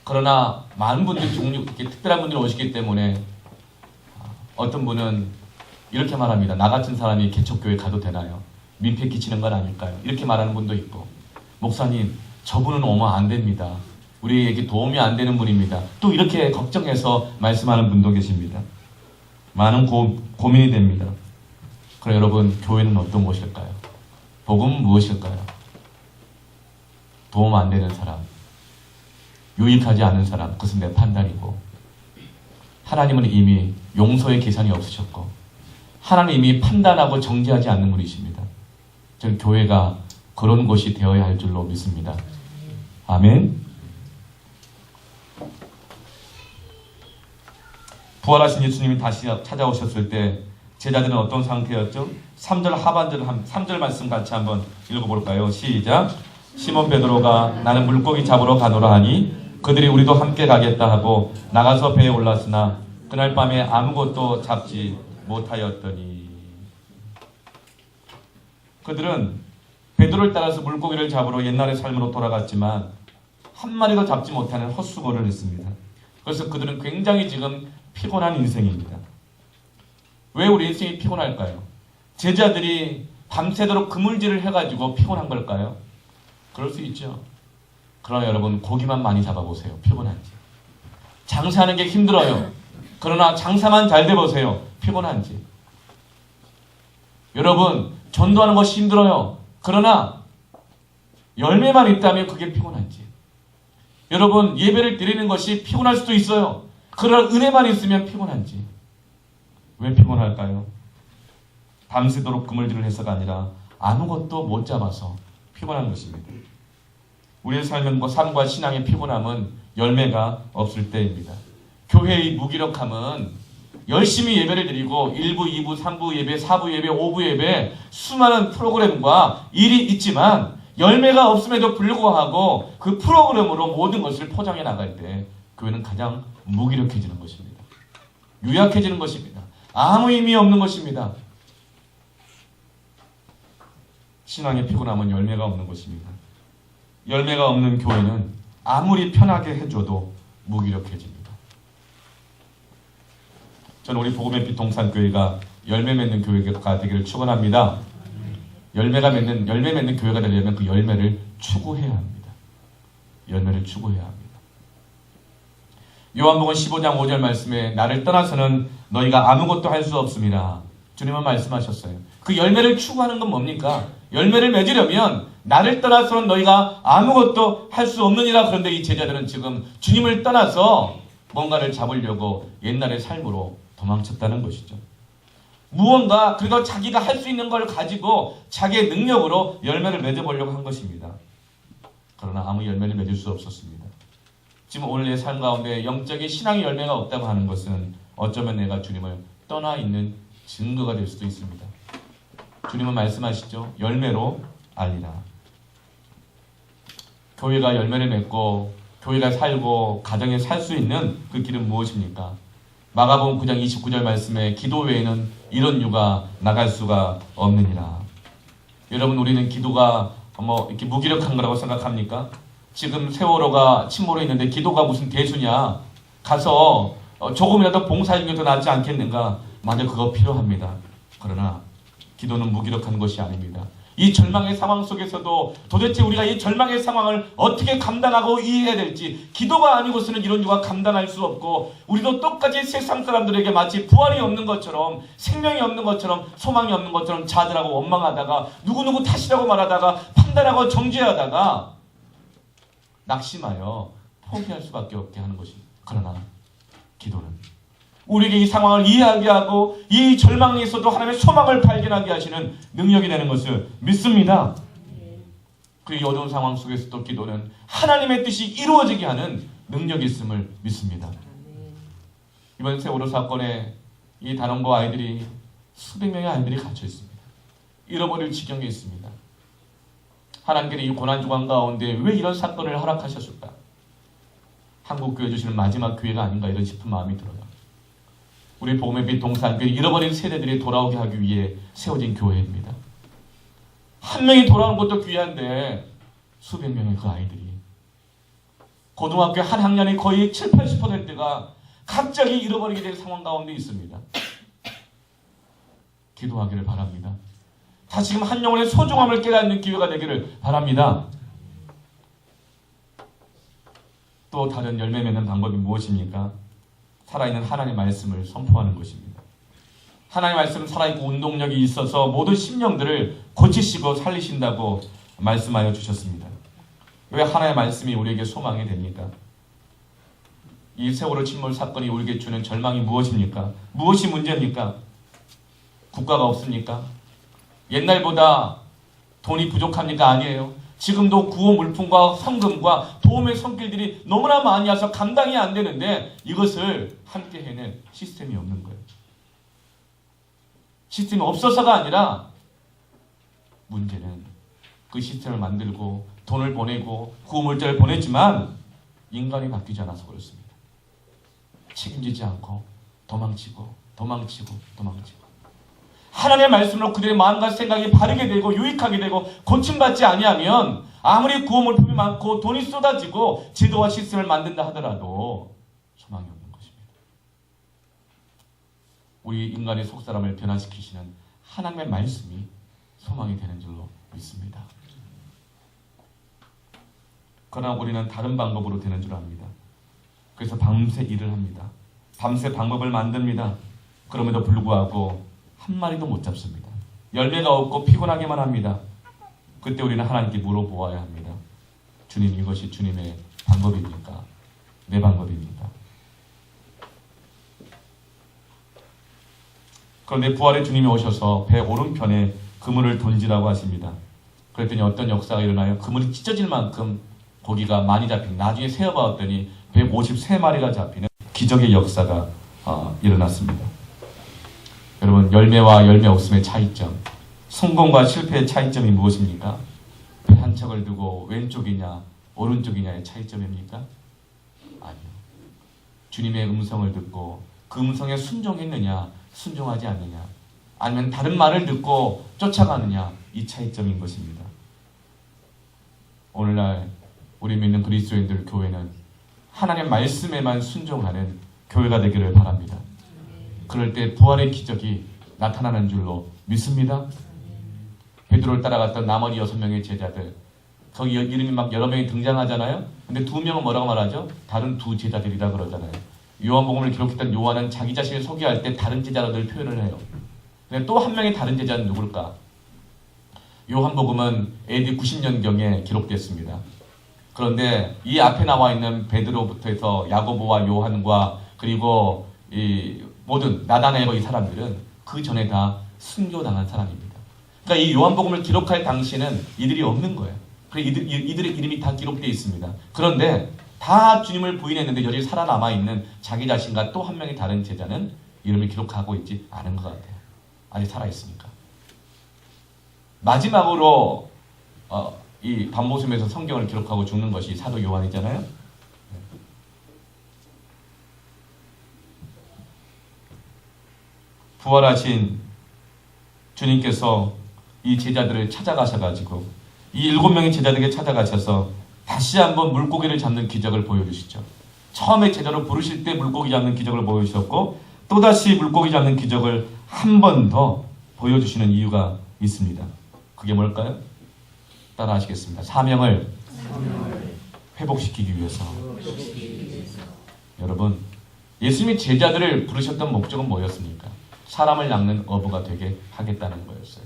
그러나 많은 분들이 종류 특별한 분들이 오시기 때문에 어떤 분은 이렇게 말합니다. 나 같은 사람이 개척교회 가도 되나요? 민폐 끼치는 건 아닐까요? 이렇게 말하는 분도 있고, 목사님 저분은 오면 안 됩니다. 우리에게 도움이 안 되는 분입니다. 또 이렇게 걱정해서 말씀하는 분도 계십니다. 많은 고민이 됩니다. 그럼 여러분 교회는 어떤 곳일까요? 복음은 무엇일까요? 도움 안 되는 사람, 유익하지 않은 사람, 그것은 내 판단이고, 하나님은 이미 용서의 계산이 없으셨고 하나님이 판단하고 정죄하지 않는 분이십니다. 저는 교회가 그런 곳이 되어야 할 줄로 믿습니다. 아멘. 부활하신 예수님이 다시 찾아오셨을 때 제자들은 어떤 상태였죠? 3절 하반절 3절 말씀 같이 한번 읽어볼까요? 시작. 시몬 베드로가 나는 물고기 잡으러 가노라 하니 그들이 우리도 함께 가겠다 하고 나가서 배에 올랐으나 그날 밤에 아무것도 잡지 못하였더니. 그들은 베드로를 따라서 물고기를 잡으러 옛날의 삶으로 돌아갔지만 한 마리도 잡지 못하는 헛수고를 했습니다. 그래서 그들은 굉장히 지금 피곤한 인생입니다. 왜 우리 인생이 피곤할까요? 제자들이 밤새도록 그물질을 해가지고 피곤한 걸까요? 그럴 수 있죠. 그러나 여러분 고기만 많이 잡아보세요. 피곤한지. 장사하는 게 힘들어요. 그러나 장사만 잘 돼보세요. 피곤한지. 여러분 전도하는 것이 힘들어요. 그러나 열매만 있다면 그게 피곤한지. 여러분 예배를 드리는 것이 피곤할 수도 있어요. 그러나 은혜만 있으면 피곤한지. 왜 피곤할까요? 밤새도록 그물질을 해서가 아니라 아무것도 못 잡아서 피곤한 것입니다. 우리의 삶과 신앙의 피곤함은 열매가 없을 때입니다. 교회의 무기력함은 열심히 예배를 드리고 1부, 2부, 3부 예배, 4부 예배, 5부 예배 수많은 프로그램과 일이 있지만 열매가 없음에도 불구하고 그 프로그램으로 모든 것을 포장해 나갈 때 교회는 가장 무기력해지는 것입니다. 유약해지는 것입니다. 아무 의미 없는 것입니다. 신앙의 피곤함은 열매가 없는 것입니다. 열매가 없는 교회는 아무리 편하게 해줘도 무기력해집니다. 저는 우리 복음의 빛 동산교회가 열매 맺는 교회가 되기를 축원합니다. 열매 맺는 교회가 되려면 그 열매를 추구해야 합니다. 열매를 추구해야 합니다. 요한복음 15장 5절 말씀에 나를 떠나서는 너희가 아무것도 할 수 없습니다. 주님은 말씀하셨어요. 그 열매를 추구하는 건 뭡니까? 열매를 맺으려면 나를 떠나서는 너희가 아무것도 할 수 없느니라. 그런데 이 제자들은 지금 주님을 떠나서 뭔가를 잡으려고 옛날의 삶으로 도망쳤다는 것이죠. 무언가 그래도 자기가 할 수 있는 걸 가지고 자기의 능력으로 열매를 맺어보려고 한 것입니다. 그러나 아무 열매를 맺을 수 없었습니다. 지금 오늘 내 삶 가운데 영적인 신앙의 열매가 없다고 하는 것은 어쩌면 내가 주님을 떠나 있는 증거가 될 수도 있습니다. 주님은 말씀하시죠. 열매로 알리라. 교회가 열매를 맺고 교회가 살고 가정에 살 수 있는 그 길은 무엇입니까? 마가복음 9장 29절 말씀에 기도 외에는 이런 유가 나갈 수가 없느니라. 여러분, 우리는 기도가 이렇게 무기력한 거라고 생각합니까? 지금 세월호가 침몰해 있는데 기도가 무슨 대수냐? 가서 조금이라도 봉사하는 게 더 낫지 않겠는가? 맞아, 그거 필요합니다. 그러나 기도는 무기력한 것이 아닙니다. 이 절망의 상황 속에서도 도대체 우리가 이 절망의 상황을 어떻게 감당하고 이해해야 될지, 기도가 아니고서는 이런 유가 감당할 수 없고, 우리도 똑같이 세상 사람들에게 마치 부활이 없는 것처럼, 생명이 없는 것처럼, 소망이 없는 것처럼 좌절하고 원망하다가 누구누구 탓이라고 말하다가 판단하고 정죄하다가 낙심하여 포기할 수밖에 없게 하는 것이, 그러나 기도는 우리에게 이 상황을 이해하게 하고 이 절망에서도 하나님의 소망을 발견하게 하시는 능력이 되는 것을 믿습니다. 그 어려운 상황 속에서도 기도는 하나님의 뜻이 이루어지게 하는 능력이 있음을 믿습니다. 이번 세월호 사건에 이 단원고 아이들이, 수백 명의 아이들이 갇혀 있습니다. 잃어버릴 지경에 있습니다. 하나님께는 이 고난주간 가운데 왜 이런 사건을 허락하셨을까? 한국교회 주시는 마지막 기회가 아닌가, 이런 싶은 마음이 들어요. 우리 복음의 빛 동산교회, 잃어버린 세대들이 돌아오게 하기 위해 세워진 교회입니다. 한 명이 돌아오는 것도 귀한데 수백 명의 그 아이들이, 고등학교 한 학년이 거의 7, 80%가 갑자기 잃어버리게 된 상황 가운데 있습니다. 기도하기를 바랍니다. 다시금 한 영혼의 소중함을 깨닫는 기회가 되기를 바랍니다. 또 다른 열매 맺는 방법이 무엇입니까? 살아있는 하나님의 말씀을 선포하는 것입니다. 하나님의 말씀은 살아있고 운동력이 있어서 모든 심령들을 고치시고 살리신다고 말씀하여 주셨습니다. 왜 하나님의 말씀이 우리에게 소망이 됩니까? 이 세월호 침몰 사건이 우리에게 주는 절망이 무엇입니까? 무엇이 문제입니까? 국가가 없습니까? 옛날보다 돈이 부족합니까? 아니에요. 지금도 구호 물품과 성금과 도움의 손길들이 너무나 많이 와서 감당이 안 되는데 이것을 함께 해낼 시스템이 없는 거예요. 시스템이 없어서가 아니라 문제는 그 시스템을 만들고 돈을 보내고 구호 물자를 보냈지만 인간이 바뀌지 않아서 그렇습니다. 책임지지 않고 도망치고 하나님의 말씀으로 그들의 마음과 생각이 바르게 되고 유익하게 되고 고침받지 아니하면 아무리 구호물품이 많고 돈이 쏟아지고 제도와 시스템을 만든다 하더라도 소망이 없는 것입니다. 우리 인간의 속사람을 변화시키시는 하나님의 말씀이 소망이 되는 줄로 믿습니다. 그러나 우리는 다른 방법으로 되는 줄 압니다. 그래서 밤새 일을 합니다. 밤새 방법을 만듭니다. 그럼에도 불구하고 한 마리도 못 잡습니다. 열매가 없고 피곤하게만 합니다. 그때 우리는 하나님께 물어보아야 합니다. 주님, 이것이 주님의 방법입니까? 내 방법입니까? 그런데 부활의 주님이 오셔서 배 오른편에 그물을 던지라고 하십니다. 그랬더니 어떤 역사가 일어나요? 그물이 찢어질 만큼 고기가 많이 잡힌, 나중에 세어봤더니 153마리가 잡히는 기적의 역사가 일어났습니다. 여러분, 열매와 열매 없음의 차이점, 성공과 실패의 차이점이 무엇입니까? 한 척을 두고 왼쪽이냐 오른쪽이냐의 차이점입니까? 아니요. 주님의 음성을 듣고 그 음성에 순종했느냐 순종하지 않느냐, 아니면 다른 말을 듣고 쫓아가느냐, 이 차이점인 것입니다. 오늘날 우리 믿는 그리스도인들 교회는 하나님의 말씀에만 순종하는 교회가 되기를 바랍니다. 그럴 때 부활의 기적이 나타나는 줄로 믿습니다. 베드로를 따라갔던 나머지 6명의 제자들, 거기 이름이 막 여러 명이 등장하잖아요. 근데 2명은 뭐라고 말하죠? 다른 2 제자들이라 그러잖아요. 요한복음을 기록했던 요한은 자기 자신을 소개할 때 다른 제자로 늘 표현을 해요. 근데 또 한 명의 다른 제자는 누굴까? 요한복음은 AD 90년경에 기록됐습니다. 그런데 이 앞에 나와 있는 베드로부터 해서 야고보와 요한과 그리고 이 모든 나다나엘과 이 사람들은 그 전에 다 순교당한 사람입니다. 그러니까 이 요한복음을 기록할 당시에는 이들이 없는 거예요. 그래서 이들의 이름이 다 기록되어 있습니다. 그런데 다 주님을 부인했는데 여전히 살아남아 있는 자기 자신과 또 한 명의 다른 제자는 이름을 기록하고 있지 않은 것 같아요. 아직 살아 있으니까. 마지막으로 이 밤모섬에서 성경을 기록하고 죽는 것이 사도 요한이잖아요. 부활하신 주님께서 이 제자들을 찾아가셔가지고 이 7명의 제자들에게 찾아가셔서 다시 한번 물고기를 잡는 기적을 보여주시죠. 처음에 제자로 부르실 때 물고기 잡는 기적을 보여주셨고 또다시 물고기 잡는 기적을 한 번 더 보여주시는 이유가 있습니다. 그게 뭘까요? 따라 하시겠습니다. 사명을 회복시키기 위해서. 여러분, 예수님이 제자들을 부르셨던 목적은 뭐였습니까? 사람을 낚는 어부가 되게 하겠다는 거였어요.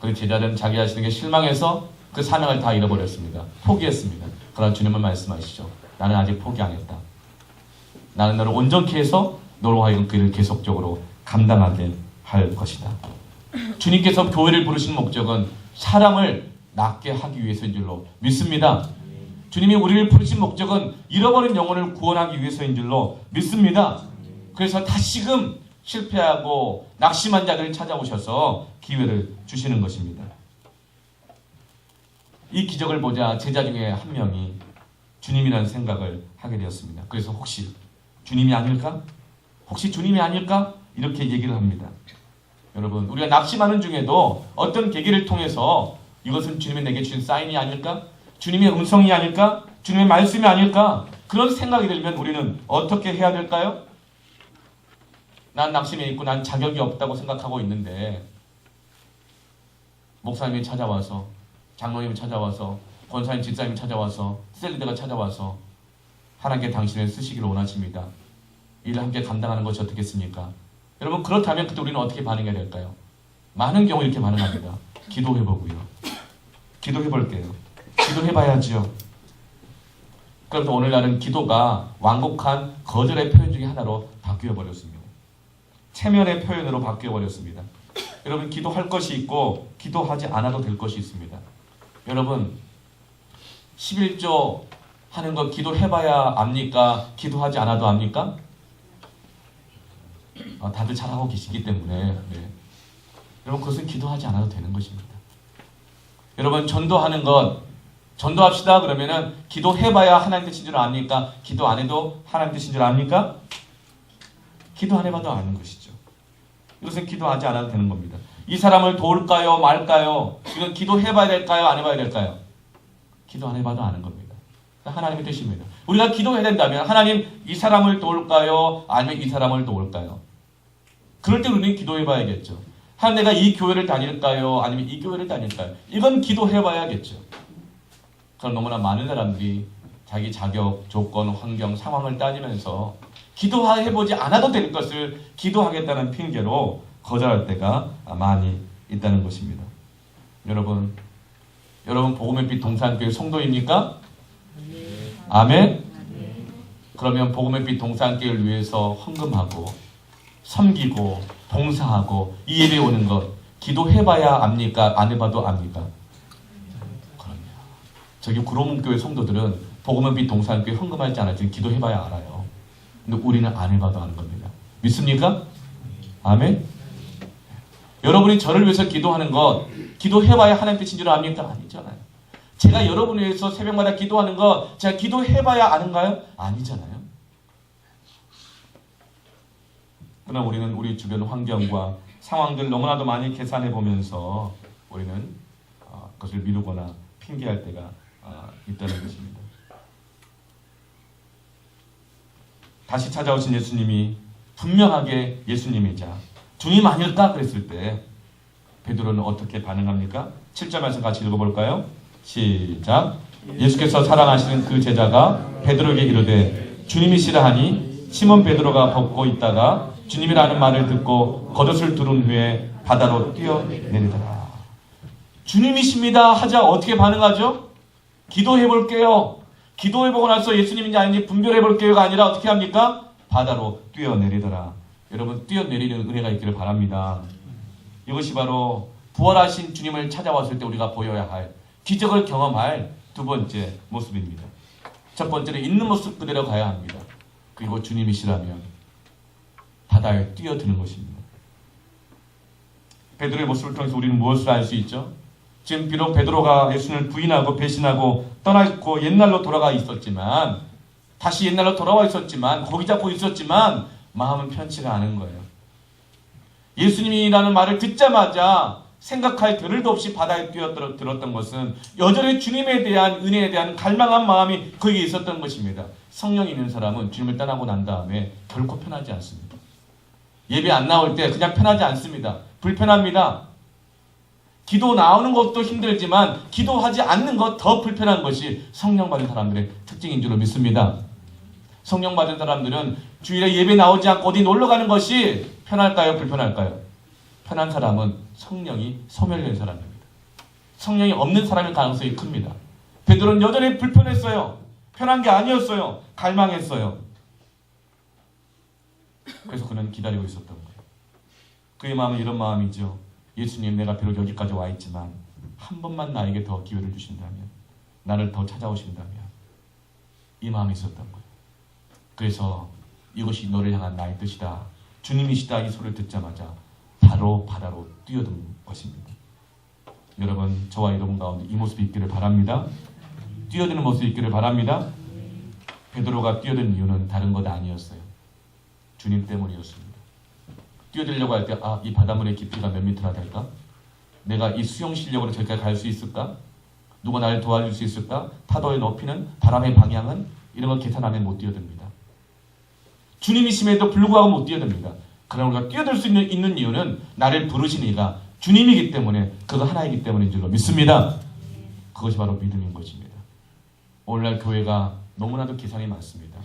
그 제자들은 자기 자신에게 실망해서 그 사명을 다 잃어버렸습니다. 포기했습니다. 그러나 주님은 말씀하시죠. 나는 아직 포기 안 했다. 나는 너를 온전케 해서 너로 하여금 그 일을 계속적으로 감당하게 할 것이다. 주님께서 교회를 부르신 목적은 사람을 낫게 하기 위해서인 줄로 믿습니다. 주님이 우리를 부르신 목적은 잃어버린 영혼을 구원하기 위해서인 줄로 믿습니다. 그래서 다시금 실패하고 낙심한 자들을 찾아오셔서 기회를 주시는 것입니다. 이 기적을 보자 제자 중에 한 명이 주님이라는 생각을 하게 되었습니다. 그래서 혹시 주님이 아닐까? 혹시 주님이 아닐까? 이렇게 얘기를 합니다. 여러분, 우리가 낙심하는 중에도 어떤 계기를 통해서 이것은 주님이 내게 주신 사인이 아닐까? 주님의 음성이 아닐까? 주님의 말씀이 아닐까? 그런 생각이 들면 우리는 어떻게 해야 될까요? 난 낙심해 있고 난 자격이 없다고 생각하고 있는데 목사님이 찾아와서, 장로님이 찾아와서, 권사님 집사님이 찾아와서, 셀리더가 찾아와서 하나님께 당신을 쓰시기를 원하십니다. 일을 함께 감당하는 것이 어떻겠습니까? 여러분, 그렇다면 그때 우리는 어떻게 반응해야 될까요? 많은 경우 이렇게 반응합니다. 기도해보고요. 기도해볼게요. 기도해봐야지요. 그래서 오늘날은 기도가 완곡한 거절의 표현 중에 하나로 바뀌어버렸습니다. 체면의 표현으로 바뀌어버렸습니다. 여러분, 기도할 것이 있고 기도하지 않아도 될 것이 있습니다. 여러분, 11조 하는 거 기도해봐야 압니까? 기도하지 않아도 압니까? 다들 잘하고 계시기 때문에 네. 여러분, 그것은 기도하지 않아도 되는 것입니다. 여러분, 전도하는 것 전도합시다 그러면은 기도해봐야 하나님 뜻인 줄 압니까? 기도 안 해도 하나님 뜻인 줄 압니까? 기도 안 해봐도 아는 것이죠. 이것은 기도하지 않아도 되는 겁니다. 이 사람을 도울까요? 말까요? 이건 기도해봐야 될까요? 안 해봐야 될까요? 기도 안 해봐도 아는 겁니다. 하나님의 뜻입니다. 우리가 기도해야 된다면 하나님 이 사람을 도울까요? 아니면 이 사람을 도울까요? 그럴 때 우리는 기도해봐야겠죠. 하나님, 내가 이 교회를 다닐까요? 아니면 이 교회를 다닐까요? 이건 기도해봐야겠죠. 그럼 너무나 많은 사람들이 자기 자격, 조건, 환경, 상황을 따지면서 기도해보지 않아도 될 것을 기도하겠다는 핑계로 거절할 때가 많이 있다는 것입니다. 여러분 복음의 빛 동산교회 성도입니까? 아멘? 그러면 복음의 빛 동산교회를 위해서 헌금하고 섬기고 봉사하고 이 예배에 오는 것 기도해봐야 압니까? 안 해봐도 압니까? 그럼요. 저기 구로문교회 성도들은 복음의 빛 동산교회 헌금하지 않았지만 기도해봐야 알아요. 근데 우리는 안 해봐도 아는 겁니다. 믿습니까? 아멘? 여러분이 저를 위해서 기도하는 것 기도해봐야 하나님 뜻인 줄 압니까? 아니잖아요. 제가 여러분을 위해서 새벽마다 기도하는 것 제가 기도해봐야 아는가요? 아니잖아요. 그러나 우리는 우리 주변 환경과 상황들 너무나도 많이 계산해 보면서 우리는 그것을 미루거나 핑계할 때가 있다는 것입니다. 다시 찾아오신 예수님이 분명하게 예수님이자 주님 아닐까 그랬을 때 베드로는 어떻게 반응합니까? 7절 말씀 같이 읽어볼까요? 시작. 예수께서 사랑하시는 그 제자가 베드로에게 이르되 주님이시라 하니 시몬 베드로가 벗고 있다가 주님이라는 말을 듣고 겉옷을 두른 후에 바다로 뛰어내리더라. 주님이십니다 하자 어떻게 반응하죠? 기도해볼게요. 기도해보고 나서 예수님인지 아닌지 분별해볼게요가 아니라 어떻게 합니까? 바다로 뛰어내리더라. 여러분, 뛰어내리는 은혜가 있기를 바랍니다. 이것이 바로 부활하신 주님을 찾아왔을 때 우리가 보여야 할 기적을 경험할 두 번째 모습입니다. 첫 번째는 있는 모습 그대로 가야 합니다. 그리고 주님이시라면 바다에 뛰어드는 것입니다. 베드로의 모습을 통해서 우리는 무엇을 알 수 있죠? 지금 비록 베드로가 예수님을 부인하고 배신하고 떠나 있고 옛날로 돌아가 있었지만, 다시 옛날로 돌아와 있었지만, 고기 잡고 있었지만 마음은 편치가 않은 거예요. 예수님이라는 말을 듣자마자 생각할 겨를도 없이 바다에 뛰어들었던 것은 여전히 주님에 대한 은혜에 대한 갈망한 마음이 그에게 있었던 것입니다. 성령이 있는 사람은 주님을 떠나고 난 다음에 결코 편하지 않습니다. 예배 안 나올 때 그냥 편하지 않습니다. 불편합니다. 기도 나오는 것도 힘들지만 기도하지 않는 것 더 불편한 것이 성령 받은 사람들의 특징인 줄로 믿습니다. 성령 받은 사람들은 주일에 예배 나오지 않고 어디 놀러 가는 것이 편할까요? 불편할까요? 편한 사람은 성령이 소멸된 사람입니다. 성령이 없는 사람일 가능성이 큽니다. 베드로는 여전히 불편했어요. 편한 게 아니었어요. 갈망했어요. 그래서 그는 기다리고 있었던 거예요. 그의 마음은 이런 마음이죠. 예수님, 내가 비록 여기까지 와 있지만 한 번만 나에게 더 기회를 주신다면, 나를 더 찾아오신다면, 이 마음이 있었던 거예요. 그래서 이것이 너를 향한 나의 뜻이다, 주님이시다, 이 소리를 듣자마자 바로 바다로 뛰어든 것입니다. 여러분, 저와 여러분 가운데 이 모습이 있기를 바랍니다. 뛰어드는 모습이 있기를 바랍니다. 베드로가 뛰어든 이유는 다른 것 아니었어요. 주님 때문이었습니다. 뛰어들려고 할 때, 이 바닷물의 깊이가 몇 미터나 될까? 내가 이 수영 실력으로 저기까지 갈 수 있을까? 누가 나를 도와줄 수 있을까? 파도의 높이는, 바람의 방향은, 이런 걸 계산하면 못 뛰어듭니다. 주님이심에도 불구하고 못 뛰어듭니다. 그러나 우리가 뛰어들 수 있는 이유는 나를 부르신 이가 주님이기 때문에, 그가 하나이기 때문인 줄로 믿습니다. 그것이 바로 믿음인 것입니다. 오늘날 교회가 너무나도 계산이 많습니다.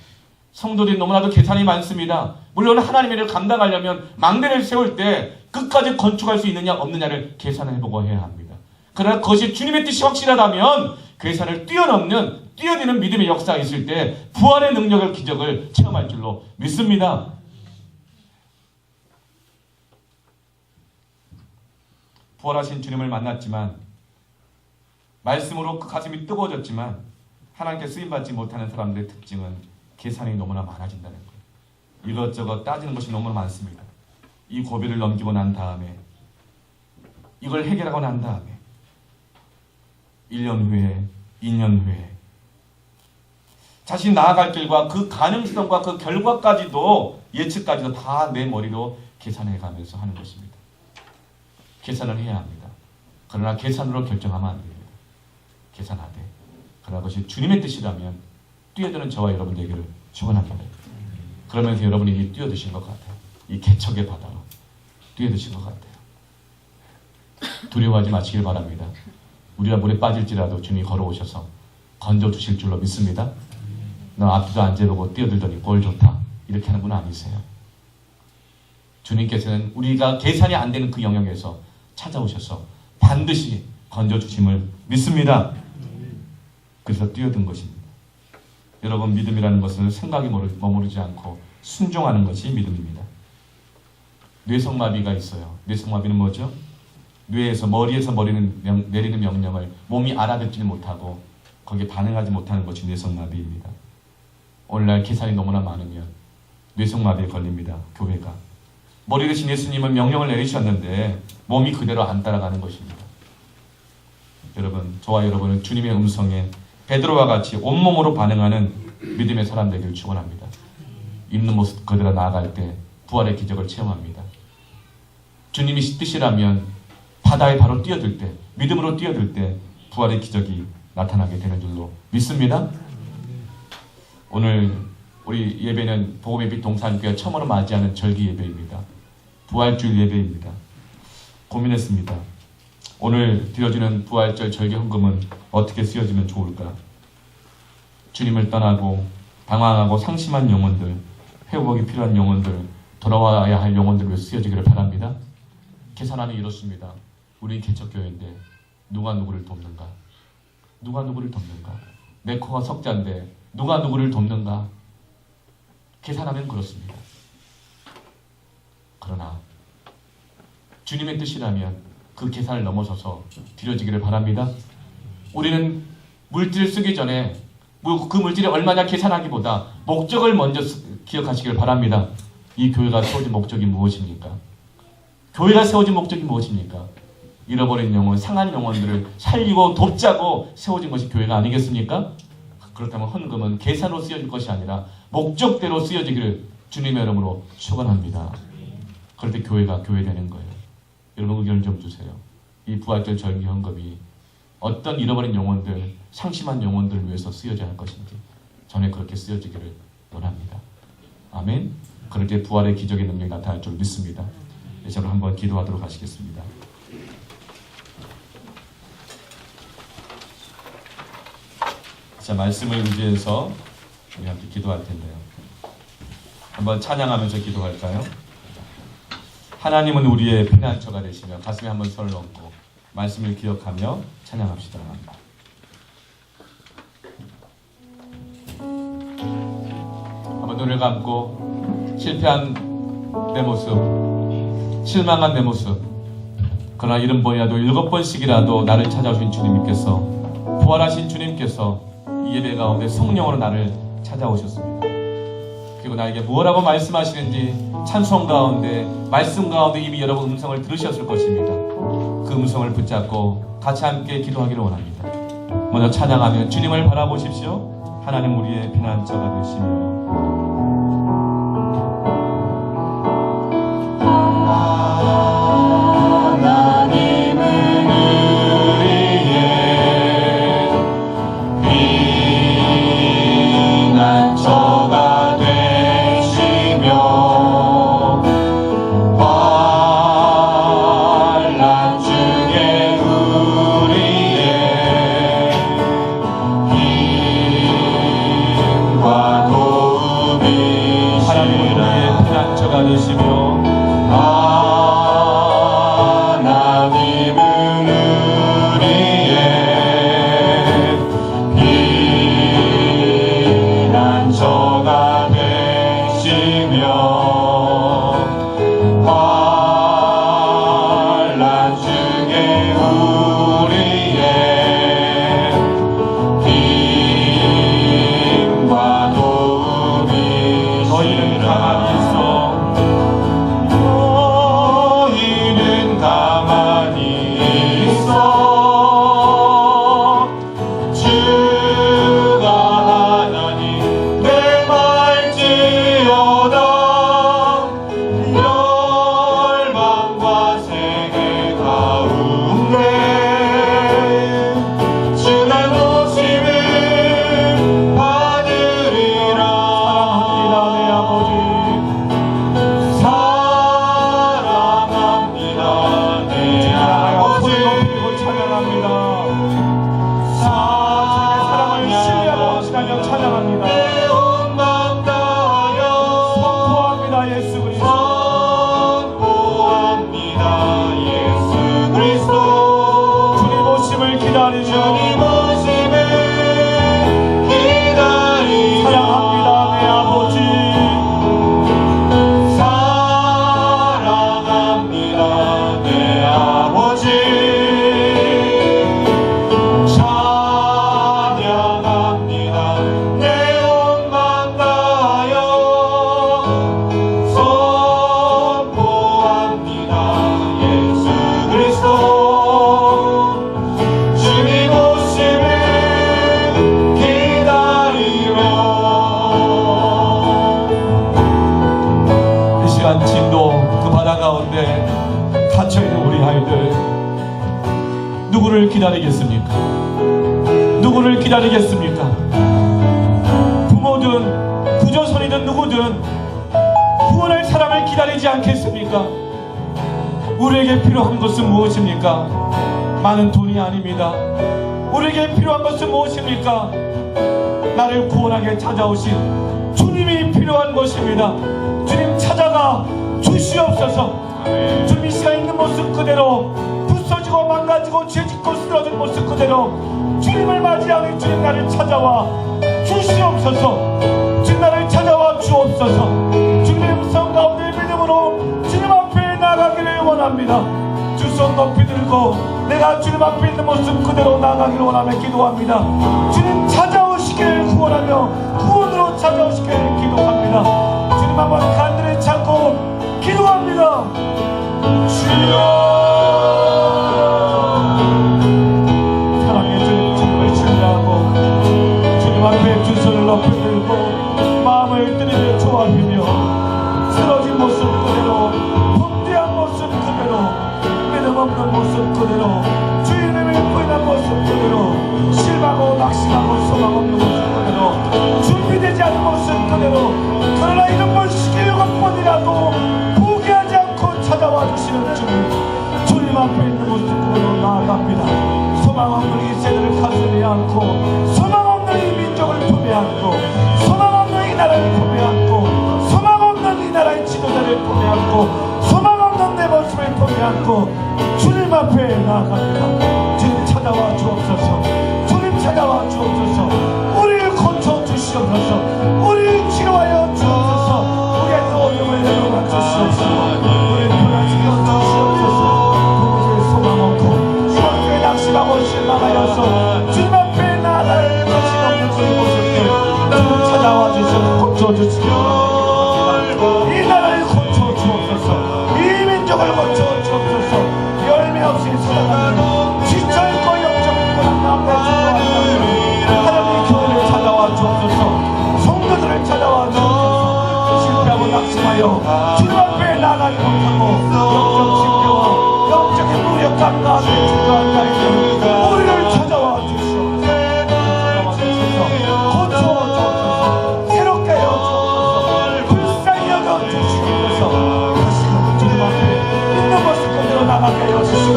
성도들이 너무나도 계산이 많습니다. 물론 하나님의 일을 감당하려면 망대를 세울 때 끝까지 건축할 수 있느냐 없느냐를 계산해보고 해야 합니다. 그러나 그것이 주님의 뜻이 확실하다면 계산을 뛰어드는 믿음의 역사가 있을 때 부활의 능력을, 기적을 체험할 줄로 믿습니다. 부활하신 주님을 만났지만, 말씀으로 그 가슴이 뜨거워졌지만, 하나님께 쓰임받지 못하는 사람들의 특징은 계산이 너무나 많아진다는 거예요. 이것저것 따지는 것이 너무나 많습니다. 이 고비를 넘기고 난 다음에, 이걸 해결하고 난 다음에 1년 후에, 2년 후에 자신이 나아갈 길과 그 가능성과 그 결과까지도, 예측까지도 다 내 머리로 계산해가면서 하는 것입니다. 계산을 해야 합니다. 그러나 계산으로 결정하면 안 됩니다. 계산하되, 그러나 그것이 주님의 뜻이라면 뛰어드는 저와 여러분 되기를 축원합니다. 그러면서 여러분이 이 뛰어드신 것 같아요. 이 개척의 바다로 뛰어드신 것 같아요. 두려워하지 마시길 바랍니다. 우리가 물에 빠질지라도 주님이 걸어오셔서 건져주실 줄로 믿습니다. 너 앞뒤도 안 재보고 뛰어들더니 꼴 좋다, 이렇게 하는 분 아니세요. 주님께서는 우리가 계산이 안 되는 그 영역에서 찾아오셔서 반드시 건져주심을 믿습니다. 그래서 뛰어든 것입니다. 여러분, 믿음이라는 것은 생각이 머무르지 않고 순종하는 것이 믿음입니다. 뇌성마비가 있어요. 뇌성마비는 뭐죠? 뇌에서, 머리에서 내리는 명령을 몸이 알아듣지 못하고 거기에 반응하지 못하는 것이 뇌성마비입니다. 오늘날 계산이 너무나 많으면 뇌성마비에 걸립니다. 교회가. 머리 대신 예수님은 명령을 내리셨는데 몸이 그대로 안 따라가는 것입니다. 여러분, 저와 여러분은 주님의 음성에 베드로와 같이 온몸으로 반응하는 믿음의 사람 되기를 축원합니다. 있는 모습 그대로 나아갈 때 부활의 기적을 체험합니다. 주님이 뜻이라면 바다에 바로 뛰어들 때, 믿음으로 뛰어들 때 부활의 기적이 나타나게 되는 줄로 믿습니다. 오늘 우리 예배는 복음의 빛 동산교회 처음으로 맞이하는 절기 예배입니다. 부활주일 예배입니다. 고민했습니다. 오늘 드려지는 부활절 절기 헌금은 어떻게 쓰여지면 좋을까? 주님을 떠나고 방황하고 상심한 영혼들, 회복이 필요한 영혼들, 돌아와야 할 영혼들 위해 쓰여지기를 바랍니다. 계산하면 이렇습니다. 우리 개척교회인데 누가 누구를 돕는가? 누가 누구를 돕는가? 내 코가 석자인데 누가 누구를 돕는가? 계산하면 그렇습니다. 그러나 주님의 뜻이라면 그 계산을 넘어서서 드려지기를 바랍니다. 우리는 물질을 쓰기 전에 그 물질이 얼마냐 계산하기보다 목적을 먼저 기억하시길 바랍니다. 이 교회가 세워진 목적이 무엇입니까? 교회가 세워진 목적이 무엇입니까? 잃어버린 영혼, 상한 영혼들을 살리고 돕자고 세워진 것이 교회가 아니겠습니까? 그렇다면 헌금은 계산으로 쓰여질 것이 아니라 목적대로 쓰여지기를 주님의 이름으로 축원합니다. 그럴 때 교회가 교회되는 거예요. 여러분 의견을 좀 주세요. 이 부활절 절기 헌금이 어떤 잃어버린 영혼들, 상심한 영혼들을 위해서 쓰여져야 할 것인지 전에 그렇게 쓰여지기를 원합니다. 아멘. 그럴 때 부활의 기적의 능력이 나타날 줄 믿습니다. 저를 한번 기도하도록 하시겠습니다. 자, 말씀을 의지해서 우리 함께 기도할 텐데요. 한번 찬양하면서 기도할까요? 하나님은 우리의 피난처가 되시며 가슴에 한번 손을 얹고 말씀을 기억하며 찬양합시다. 한번 눈을 감고 실패한 내 모습, 실망한 내 모습, 그러나 이름 보여도 7번씩이라도 나를 찾아오신 주님께서, 부활하신 주님께서 이 예배 가운데 성령으로 나를 찾아오셨습니다. 그리고 나에게 무엇라고 말씀하시는지 찬송 가운데, 말씀 가운데 이미 여러분 음성을 들으셨을 것입니다. 그 음성을 붙잡고 같이 함께 기도하기를 원합니다. 먼저 찬양하며 주님을 바라보십시오. 하나님 우리의 피난처가 되시며 누구를 기다리겠습니까? 누구를 기다리겠습니까? 부모든 구조선이든 누구든 구원할 사람을 기다리지 않겠습니까? 우리에게 필요한 것은 무엇입니까? 많은 돈이 아닙니다. 우리에게 필요한 것은 무엇입니까? 나를 구원하게 찾아오신 주님이 필요한 것입니다. 주님 찾아가 주시옵소서. 주님 이 시간 있는 모습 그대로, 부서지고 망가지고 죄짓고 쓰러진 모습 그대로 주님을 맞이하는 주님 나를 찾아와 주시옵소서. 주님 나를 찾아와 주옵소서. 주님의 음성 가운데 믿음으로 주님 앞에 나가기를 원합니다. 주 손 높이 들고 내가 주님 앞에 있는 모습 그대로 나가기를 원하며 기도합니다. 주님 찾아오시기를 구원하며 구원으로 찾아오시기를 기도합니다. 주님 한번 간절히 찾고 기도합니다. 주여 모습 그대로, 주님을 부인한 모습 그대로, 실망하고 낙심하고 소망 없는 모습 그대로, 준비되지 않은 모습 그대로, 그러나 이런 번 시기 요것뿐이라도 포기하지 않고 찾아와 주시는 주님 앞에 있는 모습 그대로 나아갑니다. 소망 없는 이 세대를 가슴에 안고, 소망 없는 이 민족을 품에 안고, 소망 없는 이 나라를 품에 안고, 소망 없는 이 나라의 지도자를 품에 안고, 소망 없는 내 모습을 품에 안고 주님 앞에 나아갑니다. 주님 찾아와 주옵소서. 주님 찾아와 주옵소서. 우리를 고쳐 주시옵소서. 우리를 치료하여 주옵소서. 우리의 어려움을 내려놔 주시옵소서. 우리를 편안시켜 주시옵소서. 누구의 소망 없고 주님께 낙심하고 실망하여서 주님 앞에 나아갈 것이 없는 우리 모습들 주님 찾아와 주시옵소서. 고쳐 주시옵소서. 이 나라를 고쳐 주옵소서. 이 민족을 고쳐 주옵소서. 열매 없이 살아가는 지쳐있고 영적이고 남의 주도한다면 하나님의 교회를 찾아와 주옵소서. 성도들을 찾아와 주옵소서. 실패하고 낙심하여 주님 앞에 나가지 못하고 영적 실패와 영적인 무력감 가운데 주도한 자에게 우리를 찾아와 주시옵소서. 찾아와 주셔서 고쳐 주옵소서. 새롭게 하여 주옵소서. 불쌍히 여겨 주시옵소서. 다시금 주님 앞에 있는 모습 그대로 나가게 하여 주시고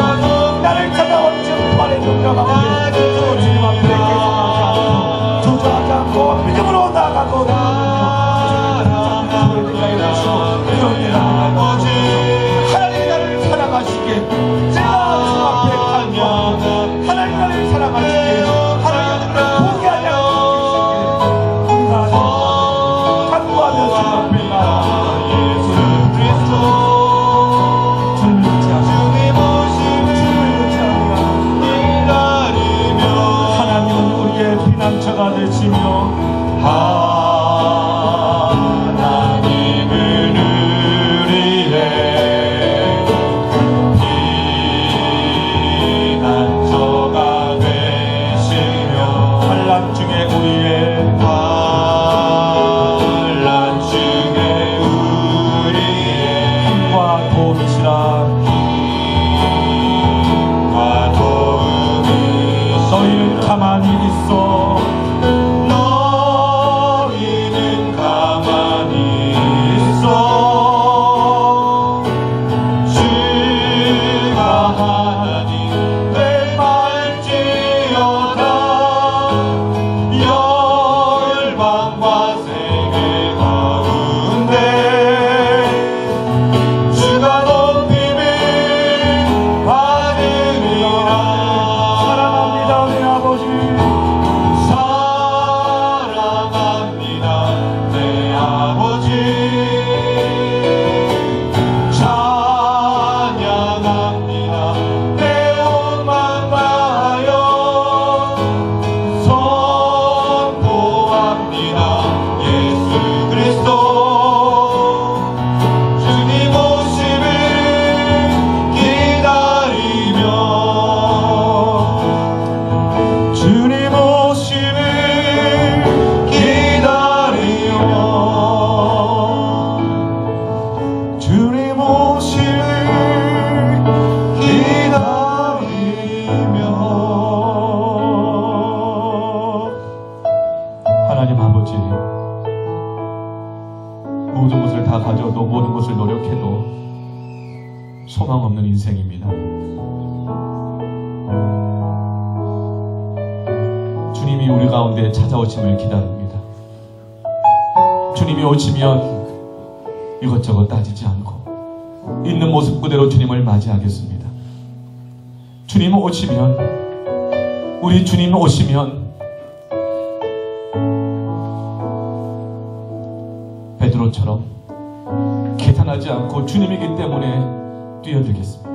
나를 찾아온 주님 발의 능력 앞에 또 주님 앞에 계속하지 않고 주저하지 않고 믿음으로 나아가고 주님을 위하여 주시고 이런 일을 하나님 나를 살아가시게 내가 주 앞에 간구하고 하나님 나를 살아가시게 하나님 나를 포기하지 않고 계시게 우리가 간구하며 주 앞에 나아가 예수 그리스도 피난처가 되시며 하나님은 우리의 피난처가 되시며 환난 중에 우리의 힘과 도움이시라. 너희는 가만히 있어. 너희는 가만히 있어. 주가 하나님 내 말지어다. 열방과 세계 가운데 주가 높임을 받으리라. 사랑합니다 내 아버지. 찬양합니다 내 온맘 다하여. 선포합니다 예수 그리스도. 주님 오심을 기다리며 주님 오심을 기다리며 주님 오심을 기다리며. 하나님 아버지, 모든 것을 다 가져도 모든 것을 노력해도 소망 없는 인생입니다. 주님이 우리 가운데 찾아오심을 기다립니다. 주님이 오시면 이것저것 따지지 않고 있는 모습 그대로 주님을 맞이하겠습니다. 주님 오시면, 우리 주님 오시면 베드로처럼 계산하지 않고 주님이기 때문에 뛰어들겠습니다.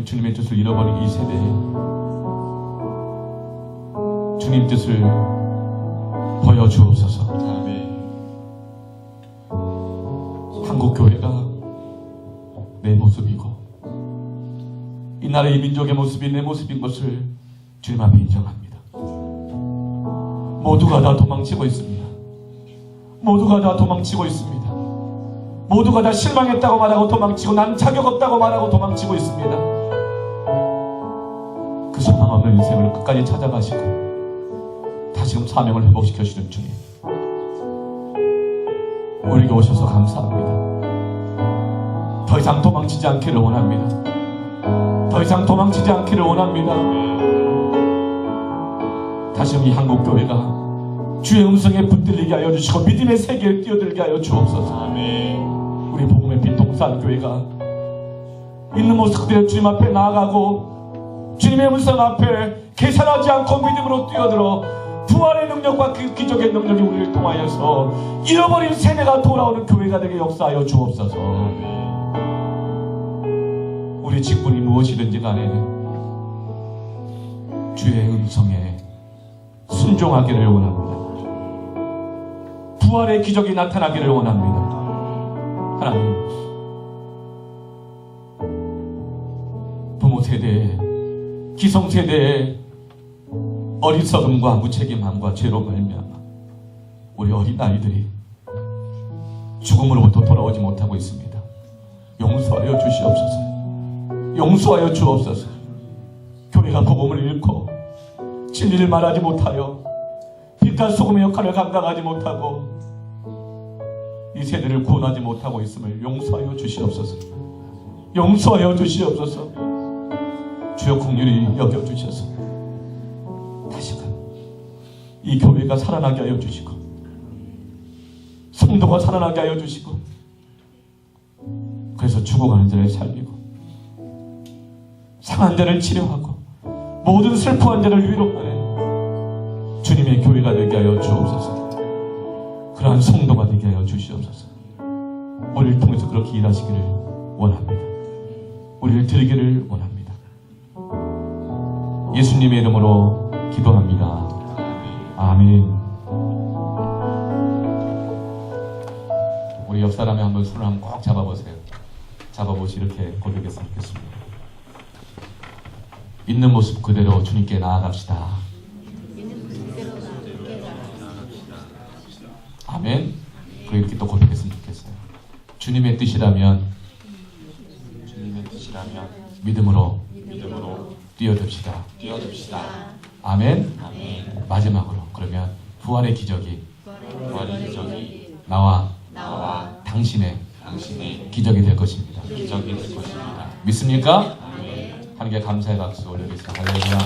주님의 뜻을 잃어버린 이 세대에 주님 뜻을 보여주옵소서. 한국교회가 내 모습이고 이 나라의 민족의 모습이 내 모습인 것을 주님 앞에 인정합니다. 모두가 다 도망치고 있습니다. 모두가 다 도망치고 있습니다. 모두가 다 실망했다고 말하고 도망치고 난 자격 없다고 말하고 도망치고 있습니다. 그 소망 없는 인생을 끝까지 찾아가시고 다시금 사명을 회복시켜 주시는 주님, 우리에게 오셔서 감사합니다. 더 이상 도망치지 않기를 원합니다. 더 이상 도망치지 않기를 원합니다. 다시금 이 한국교회가 주의 음성에 붙들리게 하여 주시고 믿음의 세계에 뛰어들게 하여 주옵소서. 우리 복음의 빛동산 교회가 있는 모습 그대로 주님 앞에 나아가고 주님의 음성 앞에 계산하지 않고 믿음으로 뛰어들어 부활의 능력과 그 기적의 능력이 우리를 통하여서 잃어버린 세대가 돌아오는 교회가 되게 역사하여 주옵소서. 우리 직분이 무엇이든지 간에 주의 음성에 순종하기를 원합니다. 부활의 기적이 나타나기를 원합니다. 하나님, 부모 세대에, 기성 세대에 어리석음과 무책임함과 죄로 말미암아 우리 어린 아이들이 죽음으로부터 돌아오지 못하고 있습니다. 용서하여 주시옵소서. 용서하여 주옵소서. 교회가 복음을 잃고 진리를 말하지 못하여 빛과 소금의 역할을 감당하지 못하고 이 세대를 구원하지 못하고 있음을 용서하여 주시옵소서. 용서하여 주시옵소서. 주여 긍휼히 여겨주셔서 다시금 이 교회가 살아나게 하여 주시고 성도가 살아나게 하여 주시고 그래서 죽어가는 자를 살리고 상한 자를 치료하고 모든 슬퍼한 자를 위로하는 주님의 교회가 되게 하여 주옵소서. 그러한 성도가 되게 하여 주시옵소서. 우리를 통해서 그렇게 일하시기를 원합니다. 우리를 드리기를 원합니다. 예수님의 이름으로 기도합니다. 아멘. 우리 옆 사람의 한번 손을 한번 꼭 잡아보세요. 잡아보시 이렇게 고백했으면 좋겠습니다. 있는 모습 그대로 주님께 나아갑시다. 아멘. 그리고 이렇게 또 고백했으면 좋겠어요. 주님의 뜻이라면 믿음으로 뛰어듭시다. 아멘. 마지막으로 그러면 부활의 기적이 나와 당신의 기적이 될 것입니다. 믿습니까? 하나님께 감사의 박수 올리겠습니다. 할렐루야.